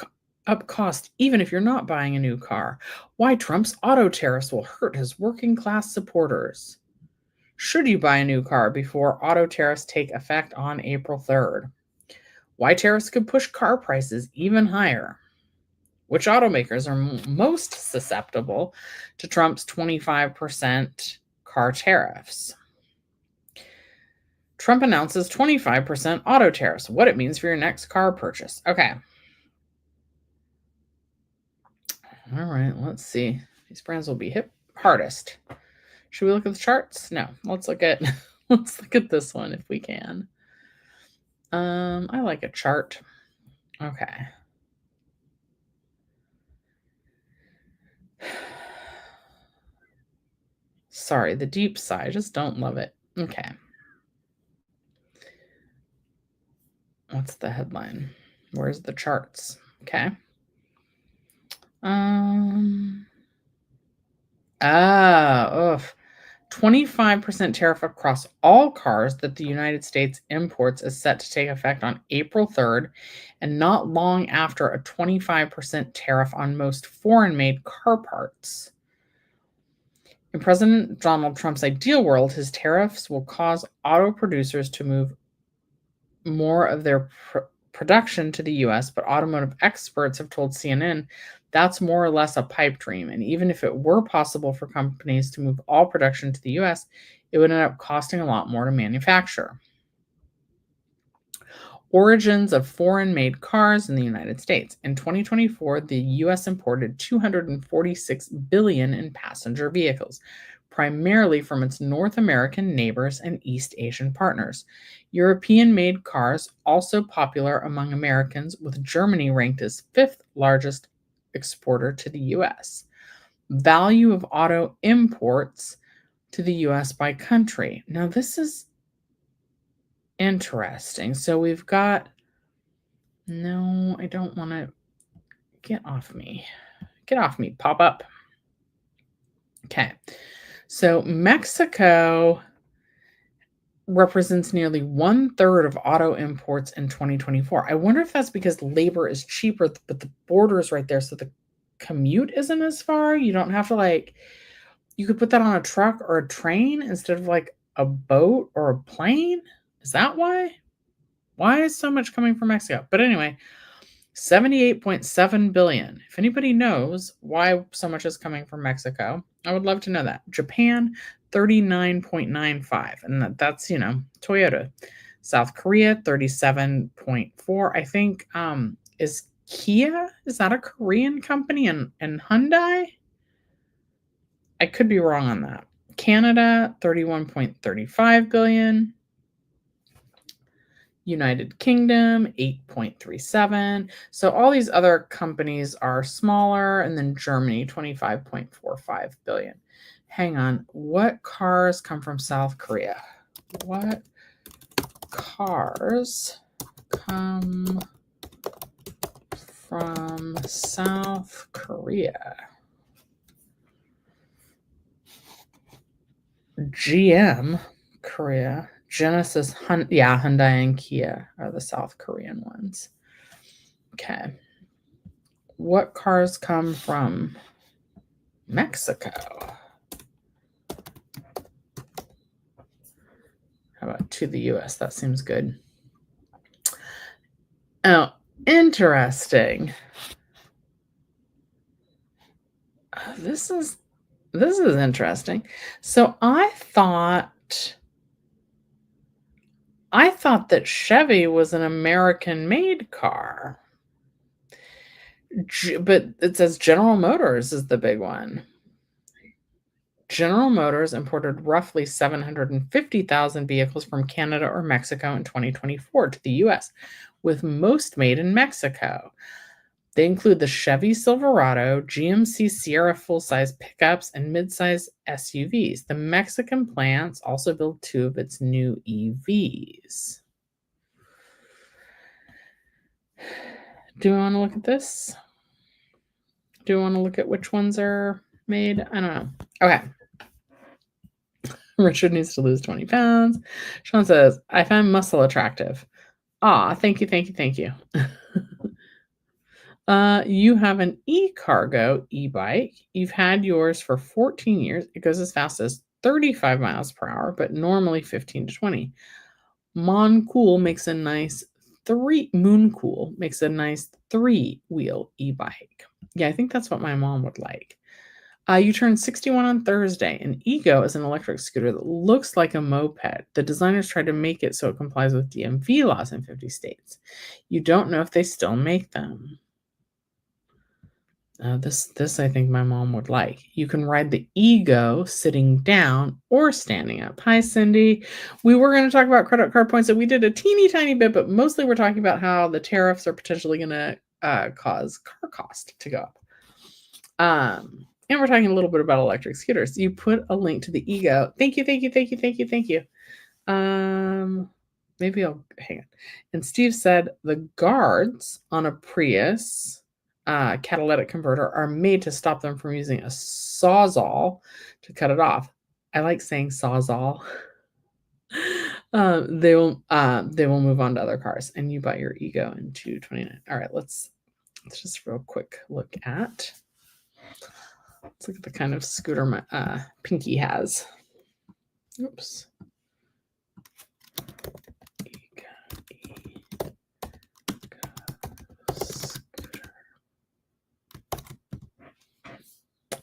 up cost even if you're not buying a new car. Why Trump's auto tariffs will hurt his working class supporters. Should you buy a new car before auto tariffs take effect on April 3rd? Why tariffs could push car prices even higher. Which automakers are most susceptible to Trump's 25% car tariffs? Trump announces 25% auto tariffs. What it means for your next car purchase. Okay. All right, let's see. These brands will be hit hardest. Should we look at the charts? No. Let's look at this one if we can. I like a chart. Okay. Sorry, the deep sigh. I just don't love it. Okay. What's the headline? Where's the charts? Okay. 25% tariff across all cars that the United States imports is set to take effect on April 3rd, and not long after, a 25% tariff on most foreign-made car parts. In President Donald Trump's ideal world, his tariffs will cause auto producers to move more of their production to the US, but automotive experts have told CNN that's more or less a pipe dream. And even if it were possible for companies to move all production to the US, it would end up costing a lot more to manufacture. Origins of foreign-made cars in the United States. In 2024, the US imported 246 billion in passenger vehicles, primarily from its North American neighbors and East Asian partners. European-made cars also popular among Americans, with Germany ranked as fifth largest exporter to the US. Value of auto imports to the US by country. Now this is interesting. So we've got, no, I don't want to, get off me. Get off me, pop up. Okay. So Mexico represents nearly 1/3 of auto imports in 2024. I wonder if that's because labor is cheaper, but the border is right there, so the commute isn't as far. You don't have to you could put that on a truck or a train instead of a boat or a plane. Is that why? Why is so much coming from Mexico? But anyway, 78.7 billion. If anybody knows why so much is coming from Mexico, I would love to know that. Japan, 39.95. And that's, Toyota. South Korea, 37.4. I think is Kia, is that a Korean company? And Hyundai? I could be wrong on that. Canada, 31.35 billion. United Kingdom, 8.37. So all these other companies are smaller, and then Germany, 25.45 billion. Hang on. What cars come from South Korea? What cars come from South Korea? GM, Korea. Genesis, Hyundai and Kia are the South Korean ones. Okay. What cars come from Mexico? How about to the US? That seems good. Oh, interesting. This is interesting. So I thought that Chevy was an American-made car. But it says General Motors is the big one. General Motors imported roughly 750,000 vehicles from Canada or Mexico in 2024 to the US, with most made in Mexico. They include the Chevy Silverado, GMC Sierra full-size pickups, and mid-size SUVs. The Mexican plants also build 2 of its new EVs. Do we want to look at this? Do we want to look at which ones are made? I don't know. Okay. Richard needs to lose 20 pounds. Sean says, I find muscle attractive. Thank you, thank you, thank you. You have an e-cargo e-bike. You've had yours for 14 years. It goes as fast as 35 miles per hour, but normally 15 to 20. Mooncool makes a nice 3-wheel e-bike. Yeah, I think that's what my mom would like. You turned 61 on Thursday. An Ego is an electric scooter that looks like a moped. The designers tried to make it so it complies with DMV laws in 50 states. You don't know if they still make them. This I think my mom would like. You can ride the Ego sitting down or standing up. Hi, Cindy. We were going to talk about credit card points, and we did a teeny tiny bit, but mostly we're talking about how the tariffs are potentially going to cause car cost to go up. And we're talking a little bit about electric scooters. You put a link to the Ego. Thank you, thank you, thank you, thank you, thank you. Maybe I'll hang on. And Steve said the guards on a Prius catalytic converter are made to stop them from using a Sawzall to cut it off. I like saying Sawzall. They will move on to other cars, and you bought your Ego in 229. All right, let's just real quick let's look at the kind of scooter my Pinky has. Oops. Scooter.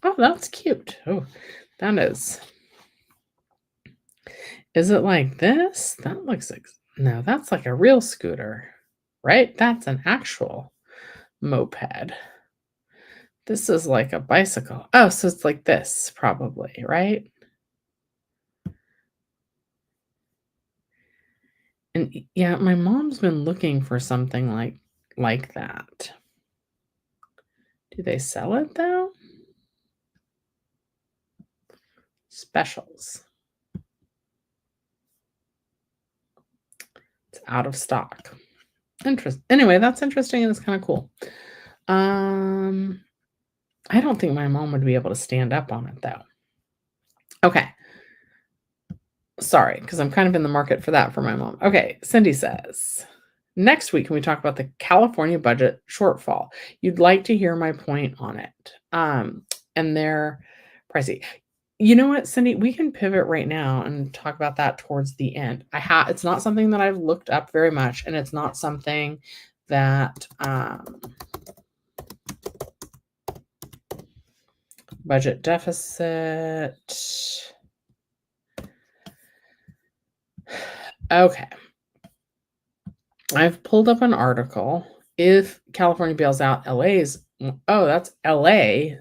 Oh, that's cute. Oh, that is. Is it like this? That looks like no, that's like a real scooter, right? That's an actual moped. This is like a bicycle. Oh, so it's like this, probably, right? And yeah, my mom's been looking for something like that. Do they sell it though? Specials. It's out of stock. Anyway, that's interesting and it's kind of cool. I don't think my mom would be able to stand up on it though. Okay. Sorry, because I'm kind of in the market for that for my mom. Okay, Cindy says, next week, can we talk about the California budget shortfall? You'd like to hear my point on it. And they're pricey. You know what, Cindy? We can pivot right now and talk about that towards the end. It's not something that I've looked up very much, and it's not something that budget deficit. Okay. I've pulled up an article. If California bails out that's LA's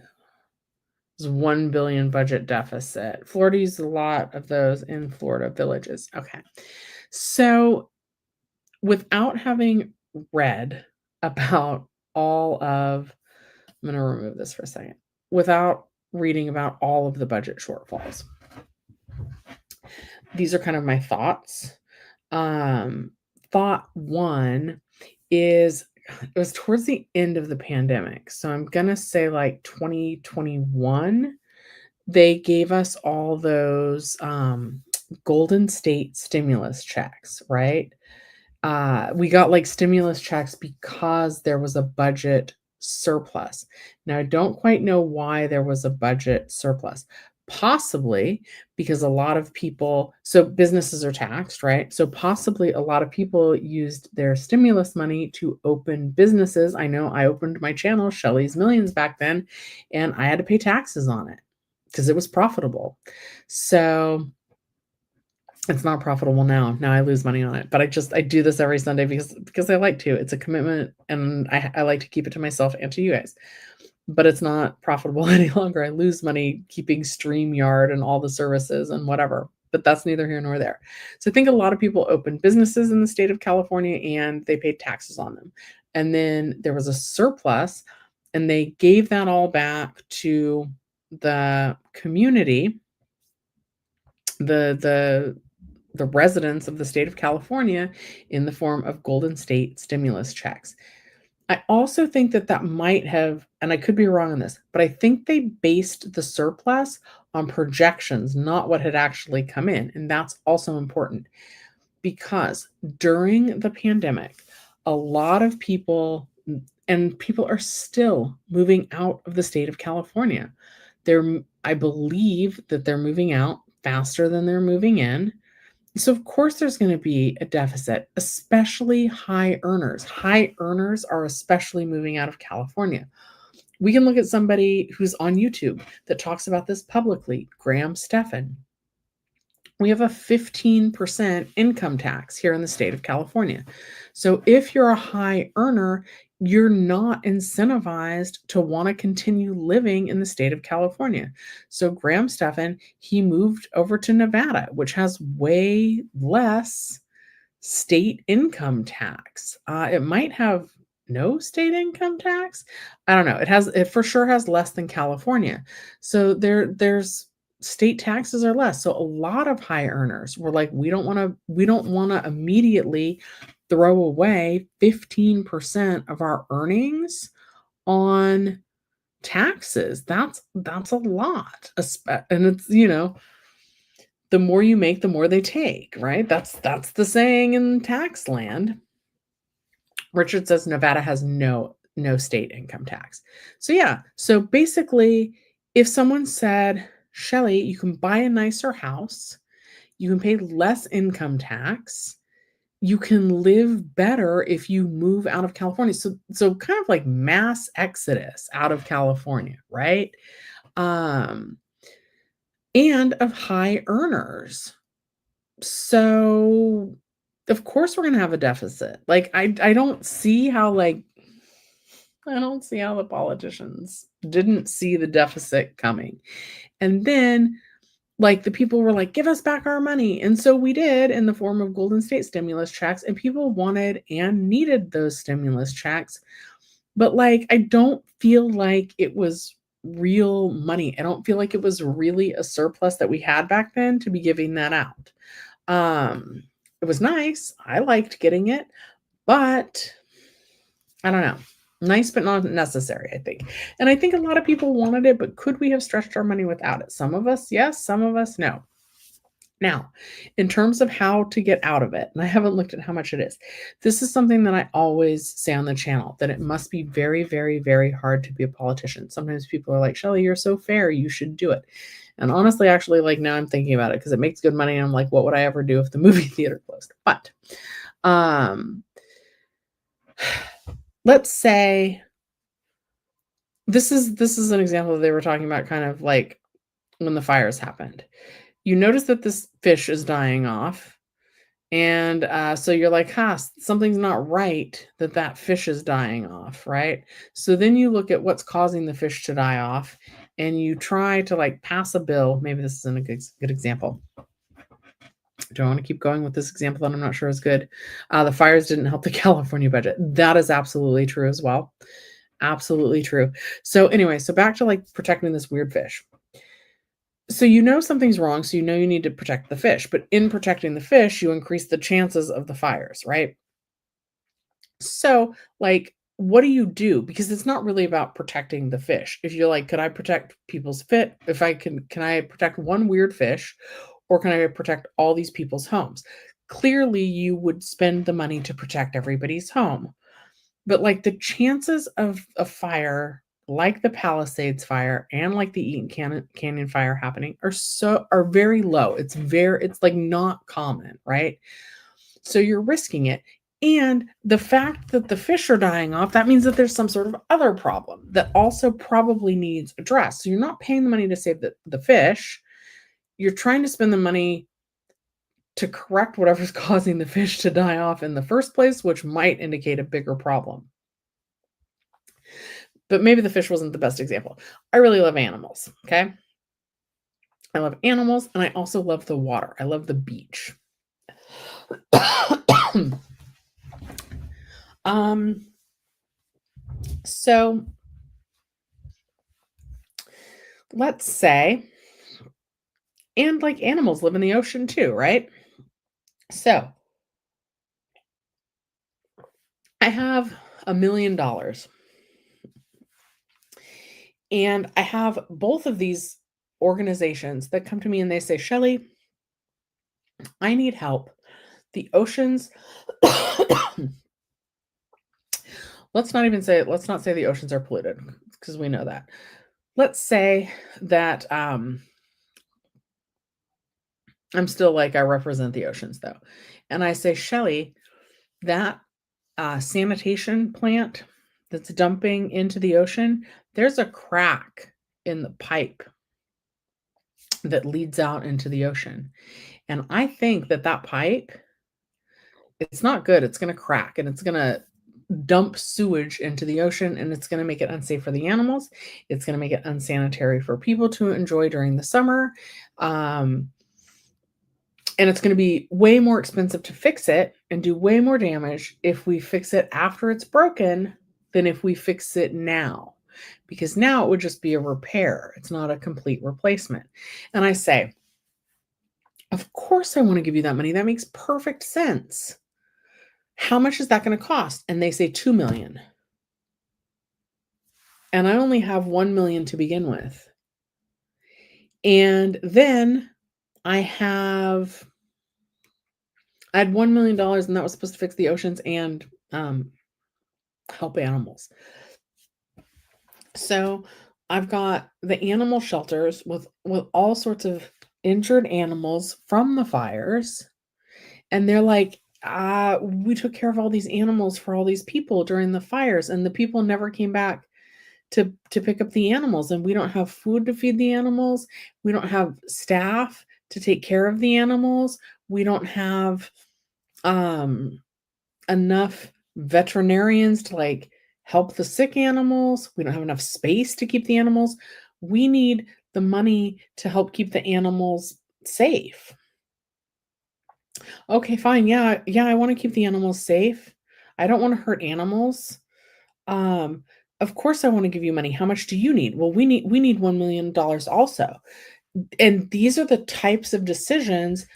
1 billion budget deficit. Florida used a lot of those in Florida villages. Okay. So without having read about all of, I'm going to remove this for a second, without reading about all of the budget shortfalls, these are kind of my thoughts. Thought one is it was towards the end of the pandemic. So I'm going to say like 2021, they gave us all those Golden State stimulus checks, right? We got like stimulus checks because there was a budget surplus. Now, I don't quite know why there was a budget surplus. Possibly because a lot of people, so businesses are taxed, right? So possibly a lot of people used their stimulus money to open businesses. I know I opened my channel, Shelly's Millions, back then, and I had to pay taxes on it because it was profitable. So it's not profitable now. Now I lose money on it, but I do this every Sunday because I like to. It's a commitment, and I like to keep it to myself and to you guys. But it's not profitable any longer. I lose money keeping StreamYard and all the services and whatever. But that's neither here nor there. So I think a lot of people opened businesses in the state of California and they paid taxes on them. And then there was a surplus, and they gave that all back to the community, the residents of the state of California, in the form of Golden State stimulus checks. I also think that might have, and I could be wrong on this, but I think they based the surplus on projections, not what had actually come in. And that's also important because during the pandemic, a lot of people, and people are still moving out of the state of California. I believe that they're moving out faster than they're moving in. So of course there's going to be a deficit, especially high earners. High earners are especially moving out of California. We can look at somebody who's on YouTube that talks about this publicly, Graham Stephan. We have a 15% income tax here in the state of California. So if you're a high earner, you're not incentivized to want to continue living in the state of California. So Graham Stephan, he moved over to Nevada, which has way less state income tax. It might have no state income tax. I don't know. It for sure has less than California. So there's state taxes are less. So a lot of high earners were like, we don't want to immediately throw away 15% of our earnings on taxes. That's a lot. And it's, The more you make, the more they take, right? That's the saying in tax land. Richard says Nevada has no state income tax. So yeah, so basically, if someone said, Shelly, you can buy a nicer house, you can pay less income tax, you can live better if you move out of California. So kind of like mass exodus out of California, right? Um, and of high earners. So of course we're gonna have a deficit. Like I don't see how I don't see how the politicians didn't see the deficit coming. And then like the people were like, give us back our money. And so we did in the form of Golden State stimulus checks, and people wanted and needed those stimulus checks. But like, I don't feel like it was real money. I don't feel like it was really a surplus that we had back then to be giving that out. It was nice. I liked getting it, but I don't know. Nice, but not necessary, I think. And I think a lot of people wanted it, but could we have stretched our money without it? Some of us, yes. Some of us, no. Now, in terms of how to get out of it, and I haven't looked at how much it is, this is something that I always say on the channel, that it must be very, very, very hard to be a politician. Sometimes people are like, Shelly, you're so fair. You should do it. And honestly, actually, like now I'm thinking about it because it makes good money. And I'm like, what would I ever do if the movie theater closed? But let's say this is an example they were talking about kind of like when the fires happened. You notice that this fish is dying off. And so you're like, something's not right that fish is dying off, right? So then you look at what's causing the fish to die off and you try to like pass a bill. Maybe this isn't a good example. Do I want to keep going with this example that I'm not sure is good? The fires didn't help the California budget. That is absolutely true as well. Absolutely true. So anyway, so back to like protecting this weird fish. So you know something's wrong, so you know you need to protect the fish, but in protecting the fish, you increase the chances of the fires, right? So, like, what do you do? Because it's not really about protecting the fish. If you're like, could I protect people's fit? If I can I protect one weird fish or can I protect all these people's homes? Clearly, you would spend the money to protect everybody's home. But like the chances of a fire like the Palisades fire and like the Canyon fire happening are very low. It's like not common, right? So you're risking it. And the fact that the fish are dying off, that means that there's some sort of other problem that also probably needs addressed. So you're not paying the money to save the fish. You're trying to spend the money to correct whatever's causing the fish to die off in the first place, which might indicate a bigger problem. But maybe the fish wasn't the best example. I really love animals, okay? I love animals, and I also love the water. I love the beach. So let's say, and like animals live in the ocean too, right? So I have $1 million. And I have both of these organizations that come to me and they say, Shelly, I need help. The oceans, let's not say the oceans are polluted because we know that. Let's say that I'm still like I represent the oceans though. And I say, Shelly, that sanitation plant that's dumping into the ocean, there's a crack in the pipe that leads out into the ocean. And I think that pipe, it's not good. It's going to crack and it's going to dump sewage into the ocean and it's going to make it unsafe for the animals. It's going to make it unsanitary for people to enjoy during the summer. And it's going to be way more expensive to fix it and do way more damage if we fix it after it's broken than if we fix it now. Because now it would just be a repair. It's not a complete replacement. And I say, of course I want to give you that money. That makes perfect sense. How much is that going to cost? And they say 2 million. And I only have 1 million to begin with. And then I have I had $1 million, and that was supposed to fix the oceans and, help animals. So, I've got the animal shelters with all sorts of injured animals from the fires, and they're like, we took care of all these animals for all these people during the fires, and the people never came back to pick up the animals, and we don't have food to feed the animals. We don't have staff to take care of the animals. We don't have, um enough veterinarians to, like, help the sick animals. We don't have enough space to keep the animals. We need the money to help keep the animals safe. Okay, fine. Yeah, yeah, I wanna keep the animals safe. I don't wanna hurt animals. Um, of course I wanna give you money. How much do you need? Well, we need $1 million also. And these are the types of decisions.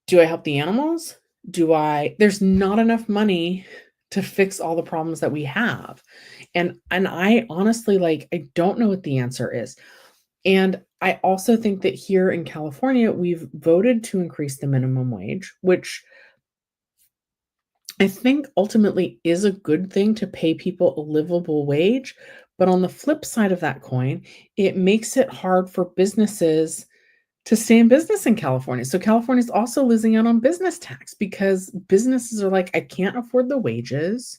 Do I help the animals? Do I There's not enough money to fix all the problems that we have. And I honestly, like, I don't know what the answer is. And I also think that here in California, we've voted to increase the minimum wage, which I think ultimately is a good thing to pay people a livable wage. But on the flip side of that coin, it makes it hard for businesses to stay in business in California. So California is also losing out on business tax because businesses are like, I can't afford the wages.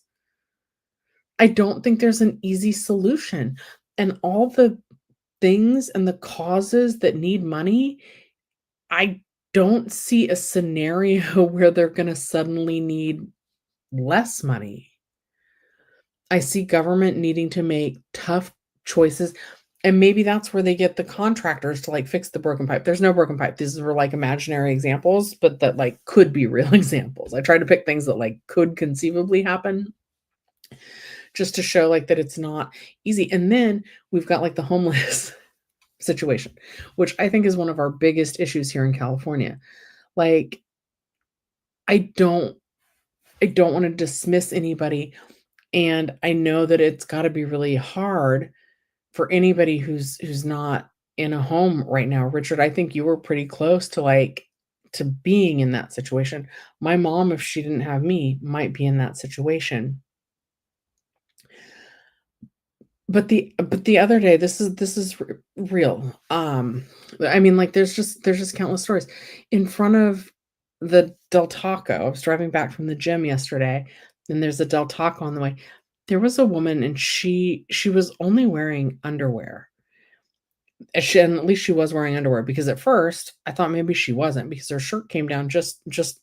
I don't think there's an easy solution. And all the things and the causes that need money, I don't see a scenario where they're going to suddenly need less money. I see government needing to make tough choices, and maybe that's where they get the contractors to, like, fix the broken pipe. There's no broken pipe. These were, like, imaginary examples, but that, like, could be real examples. I tried to pick things that, like, could conceivably happen just to show, like, that it's not easy, and then we've got, like, the homeless situation, which I think is one of our biggest issues here in California. Like, I don't I don't wanna dismiss anybody, and I know that it's gotta be really hard for anybody who's not in a home right now. Richard, I think you were pretty close to, like, to being in that situation. My mom, if she didn't have me, might be in that situation. But the other day, this is real. I mean, like, there's just countless stories. In front of the Del Taco, I was driving back from the gym yesterday, and there's a Del Taco on the way. There was a woman, and she was only wearing underwear. And at least she was wearing underwear because at first I thought maybe she wasn't because her shirt came down just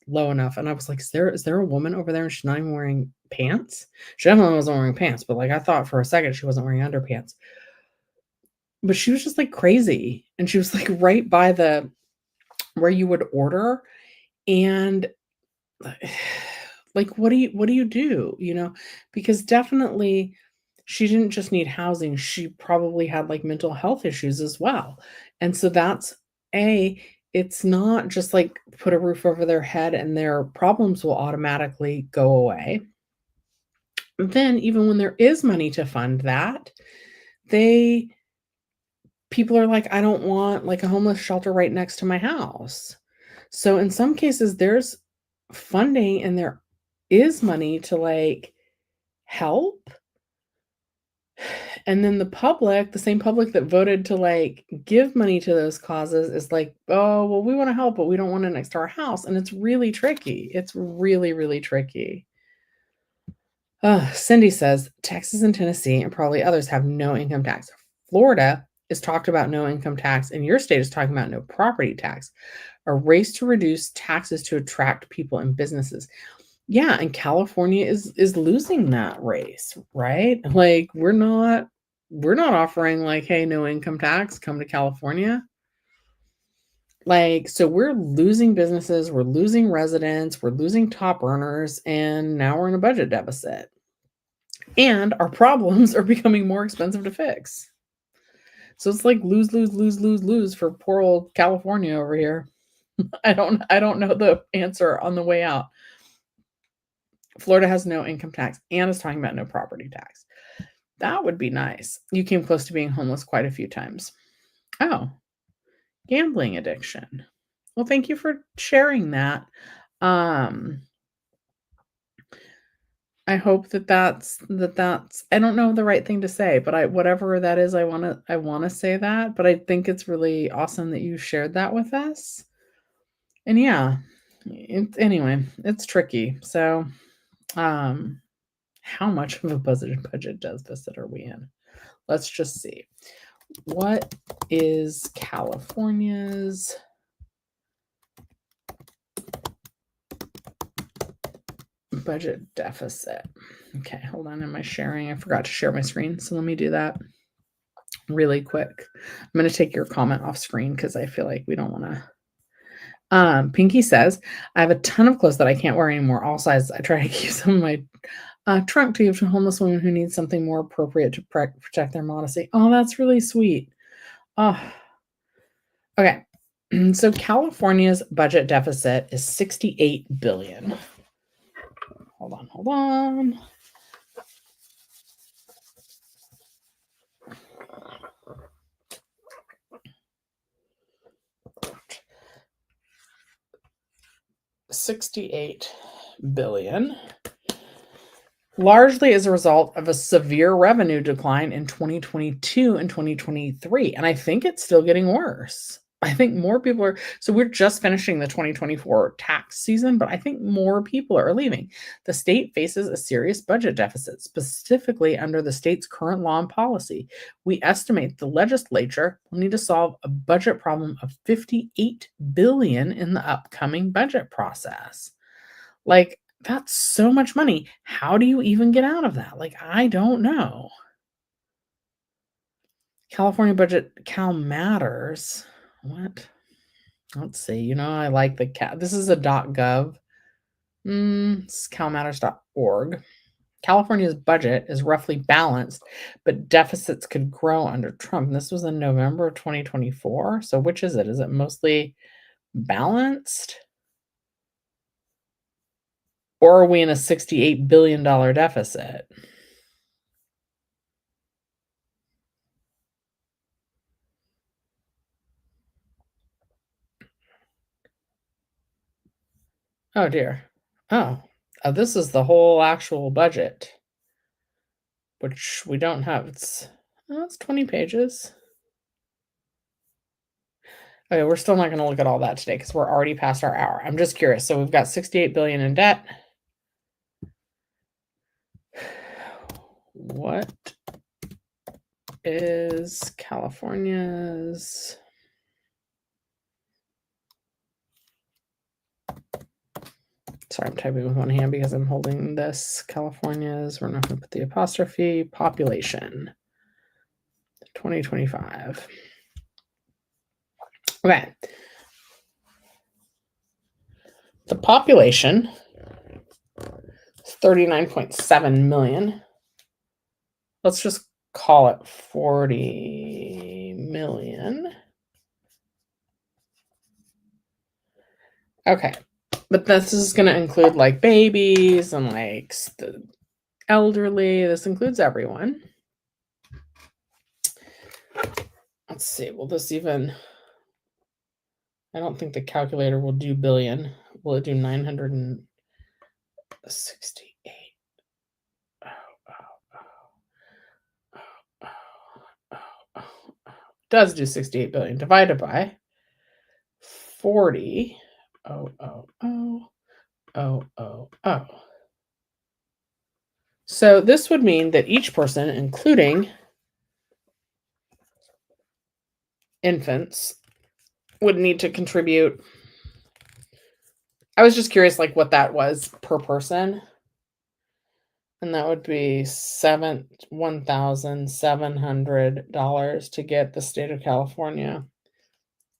low enough, and I was like, "Is there a woman over there and she's not even wearing pants?" She definitely wasn't wearing pants, but, like, I thought for a second she wasn't wearing underpants. But she was just, like, crazy, and she was, like, right by the where you would order, and, like, what do you do, you know? Because definitely she didn't just need housing, she probably had, like, mental health issues as well, and so that's A, it's not just, like, put a roof over their head and their problems will automatically go away. Then even when there is money to fund that, they people are like, "I don't want, like, a homeless shelter right next to my house." So in some cases, there's funding and there is money to, like, help, and then the public, the same public that voted to, like, give money to those causes is like, "Oh, well, we wanna help, but we don't want it next to our house," and it's really tricky. It's really, really tricky. Cindy says, "Texas and Tennessee and probably others have no income tax. Florida is talked about no income tax, and your state is talking about no property tax. A race to reduce taxes to attract people and businesses." Yeah, and California is losing that race, right? Like, we're not offering, like, "Hey, no income tax, come to California." Like, so we're losing businesses, we're losing residents, we're losing top earners, and now we're in a budget deficit. And our problems are becoming more expensive to fix. So it's like lose, lose, lose, lose, lose for poor old California over here. I don't know the answer on the way out. Florida has no income tax and is talking about no property tax. That would be nice. You came close to being homeless quite a few times. Oh, gambling addiction. Well, thank you for sharing that. Um, I hope that's I don't know the right thing to say, but whatever that is, I wanna say that, but I think it's really awesome that you shared that with us. And yeah, anyway, it's tricky. So, um, how much of a budget deficit are we in? Let's just see. What is California's budget deficit? Okay, hold on. Am I sharing? I forgot to share my screen, so let me do that really quick. I'm going to take your comment off screen because I feel like we don't want to. Pinky says, I have a ton of clothes that I can't wear anymore, all sizes. I try to keep some of my trunk to give to homeless women who need something more appropriate to protect their modesty. Oh, that's really sweet. Oh, okay. So California's budget deficit is $68 billion. Hold on. $68 billion, largely as a result of a severe revenue decline in 2022 and 2023. And I think it's still getting worse. I think more people are, so we're just finishing the 2024 tax season, but I think more people are leaving. The state faces a serious budget deficit, specifically under the state's current law and policy. We estimate the legislature will need to solve a budget problem of $58 billion in the upcoming budget process. Like, that's so much money. How do you even get out of that? Like, I don't know. California budget, Cal Matters. What? Let's see. I like the cat. This is a .gov. It's calmatters.org. California's budget is roughly balanced, but deficits could grow under Trump. And this was in November of 2024. So which is it? Is it mostly balanced? Or are we in a $68 billion deficit? Oh dear. Oh, this is the whole actual budget, which we don't have. It's 20 pages. Okay, we're still not going to look at all that today because we're already past our hour. I'm just curious. So we've got $68 billion in debt. What is California's? Sorry, I'm typing with one hand because I'm holding this. California's, we're not going to put the apostrophe, population, 2025. Okay. The population is 39.7 million. Let's just call it 40 million. Okay. But this is going to include like babies and like the elderly. This includes everyone. Let's see. Will this even... I don't think the calculator will do billion. Will it do 968? Does do 68 billion divided by 40. So this would mean that each person, including infants, would need to contribute. I was just curious, like what that was per person, and that would be $1,700 to get the state of California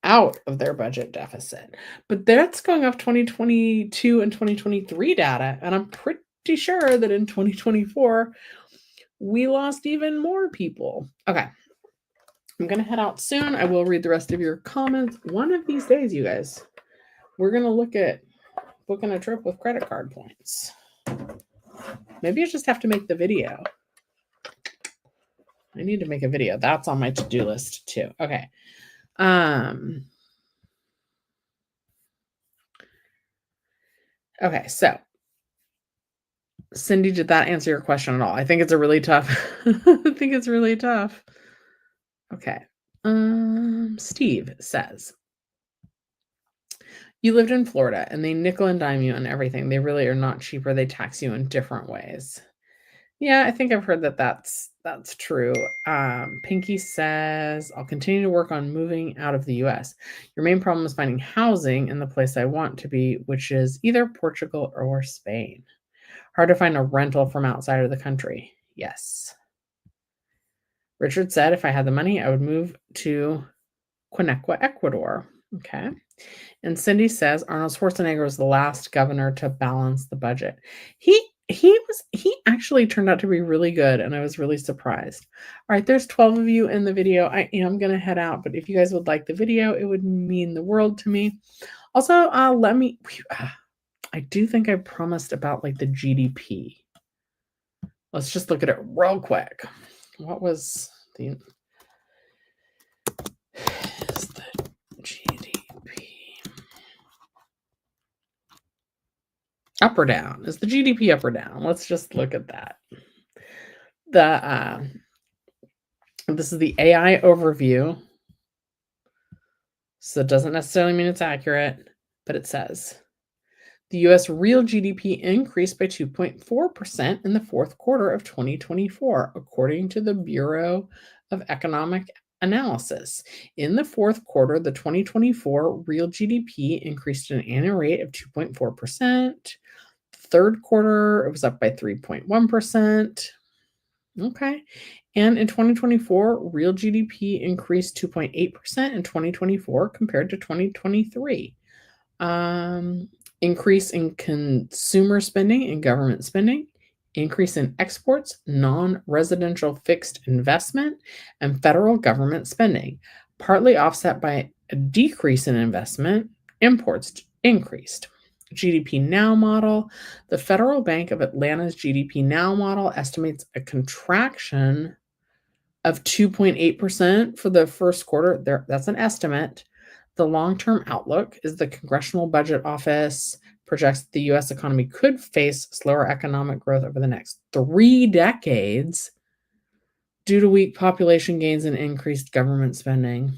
out of their budget deficit. But that's going off 2022 and 2023 data, and I'm pretty sure that in 2024 we lost even more people. Okay. I'm going to head out soon. I will read the rest of your comments. One of these days, you guys, we're going to look at booking a trip with credit card points. Maybe I just have to make the video. I need to make a video. That's on my to-do list too. Okay. Okay, so Cindy, did that answer your question at all? I think it's a really tough I think it's really tough. Okay. Steve says, "You lived in Florida and they nickel and dime you on everything. They really are not cheaper. They tax you in different ways." Yeah, I think I've heard that that's true. Pinky says, "I'll continue to work on moving out of the US. Your main problem is finding housing in the place I want to be, which is either Portugal or Spain. Hard to find a rental from outside of the country." Yes. Richard said, "If I had the money, I would move to Quinecua, Ecuador." Okay. And Cindy says Arnold Schwarzenegger was the last governor to balance the budget. He actually turned out to be really good, and I was really surprised. All right, there's 12 of you in the video. I am gonna head out, but if you guys would like the video, it would mean the world to me. Also, let me. I do think I promised about like the GDP. Let's just look at it real quick. What was the GDP? Up or down? Is the GDP up or down? Let's just look at that. This is the AI overview. So it doesn't necessarily mean it's accurate, but it says the US real GDP increased by 2.4% in the fourth quarter of 2024, according to the Bureau of Economic Analysis. In the fourth quarter, the 2024 real GDP increased at an annual rate of 2.4%. Third quarter, it was up by 3.1%. Okay. And in 2024, real GDP increased 2.8% in 2024 compared to 2023. Increase in consumer spending and government spending, increase in exports, non-residential fixed investment, and federal government spending, partly offset by a decrease in investment, imports increased. GDP Now model. The Federal Bank of Atlanta's GDP Now model estimates a contraction of 2.8% for the first quarter. That's an estimate. The long-term outlook is the Congressional Budget Office projects that the U.S. economy could face slower economic growth over the next 3 decades due to weak population gains and increased government spending.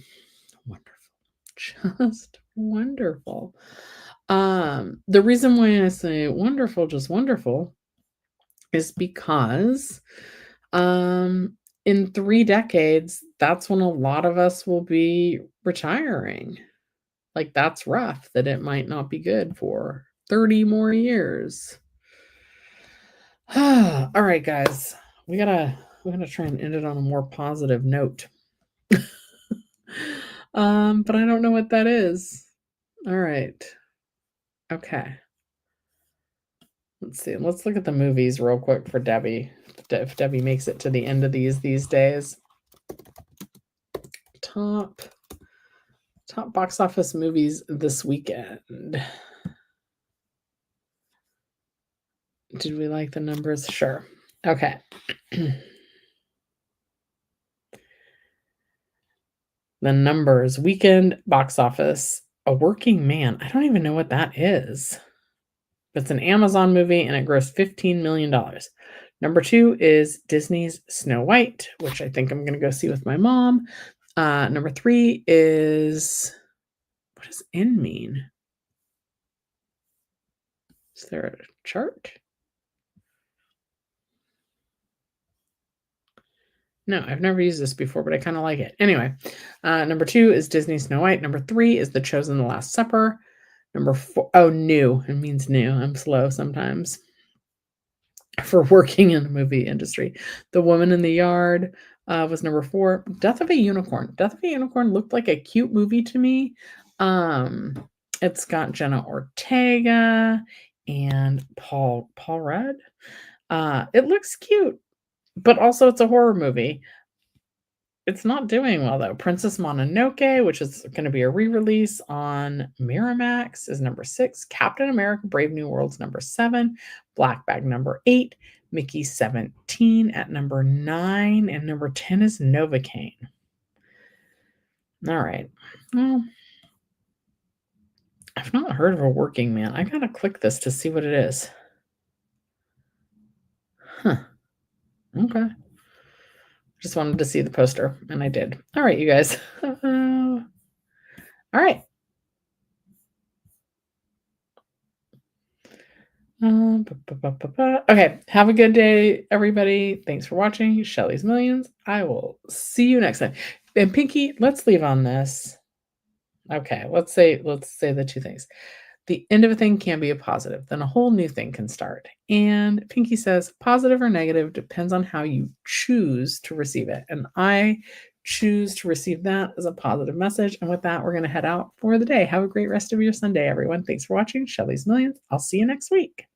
Wonderful. Just wonderful. The reason why I say wonderful, just wonderful, is because in 3 decades, that's when a lot of us will be retiring. Like, that's rough that it might not be good for 30 more years. All right, guys. We gotta try and end it on a more positive note. But I don't know what that is. All right. Okay. Let's see. Let's look at the movies real quick for Debbie. If Debbie makes it to the end of these days. Top box office movies this weekend. Did we like the numbers? Sure. Okay. The numbers. Weekend box office. A Working Man. I don't even know what that is. It's an Amazon movie and it grossed $15 million. Number 2 is Disney's Snow White, which I think I'm going to go see with my mom. Number 3 is, what does N mean? Is there a chart? No, I've never used this before, but I kind of like it. Anyway, number 2 is Disney Snow White. Number 3 is The Chosen, The Last Supper. Number 4, new. It means new. I'm slow sometimes for working in the movie industry. The Woman in the Yard was number 4. Death of a Unicorn. Death of a Unicorn looked like a cute movie to me. It's got Jenna Ortega and Paul Rudd. It looks cute, but also it's a horror movie. It's not doing well, though. Princess Mononoke, which is going to be a re-release on Miramax, is number 6. Captain America Brave New World's number 7. Black Bag number 8. Mickey 17 at number 9. And number 10 is Novocaine. All right. Well, I've not heard of a working man. I gotta click this to see what it is. Huh. Okay. Just wanted to see the poster, and I did. All right, you guys. All right. Okay. Have a good day, everybody. Thanks for watching Shelly's Millions. I will see you next time. And Pinky, let's leave on this. Okay, let's say the two things. The end of a thing can be a positive, then a whole new thing can start. And Pinky says positive or negative depends on how you choose to receive it. And I choose to receive that as a positive message. And with that, we're going to head out for the day. Have a great rest of your Sunday, everyone. Thanks for watching Shelly's Millions. I'll see you next week.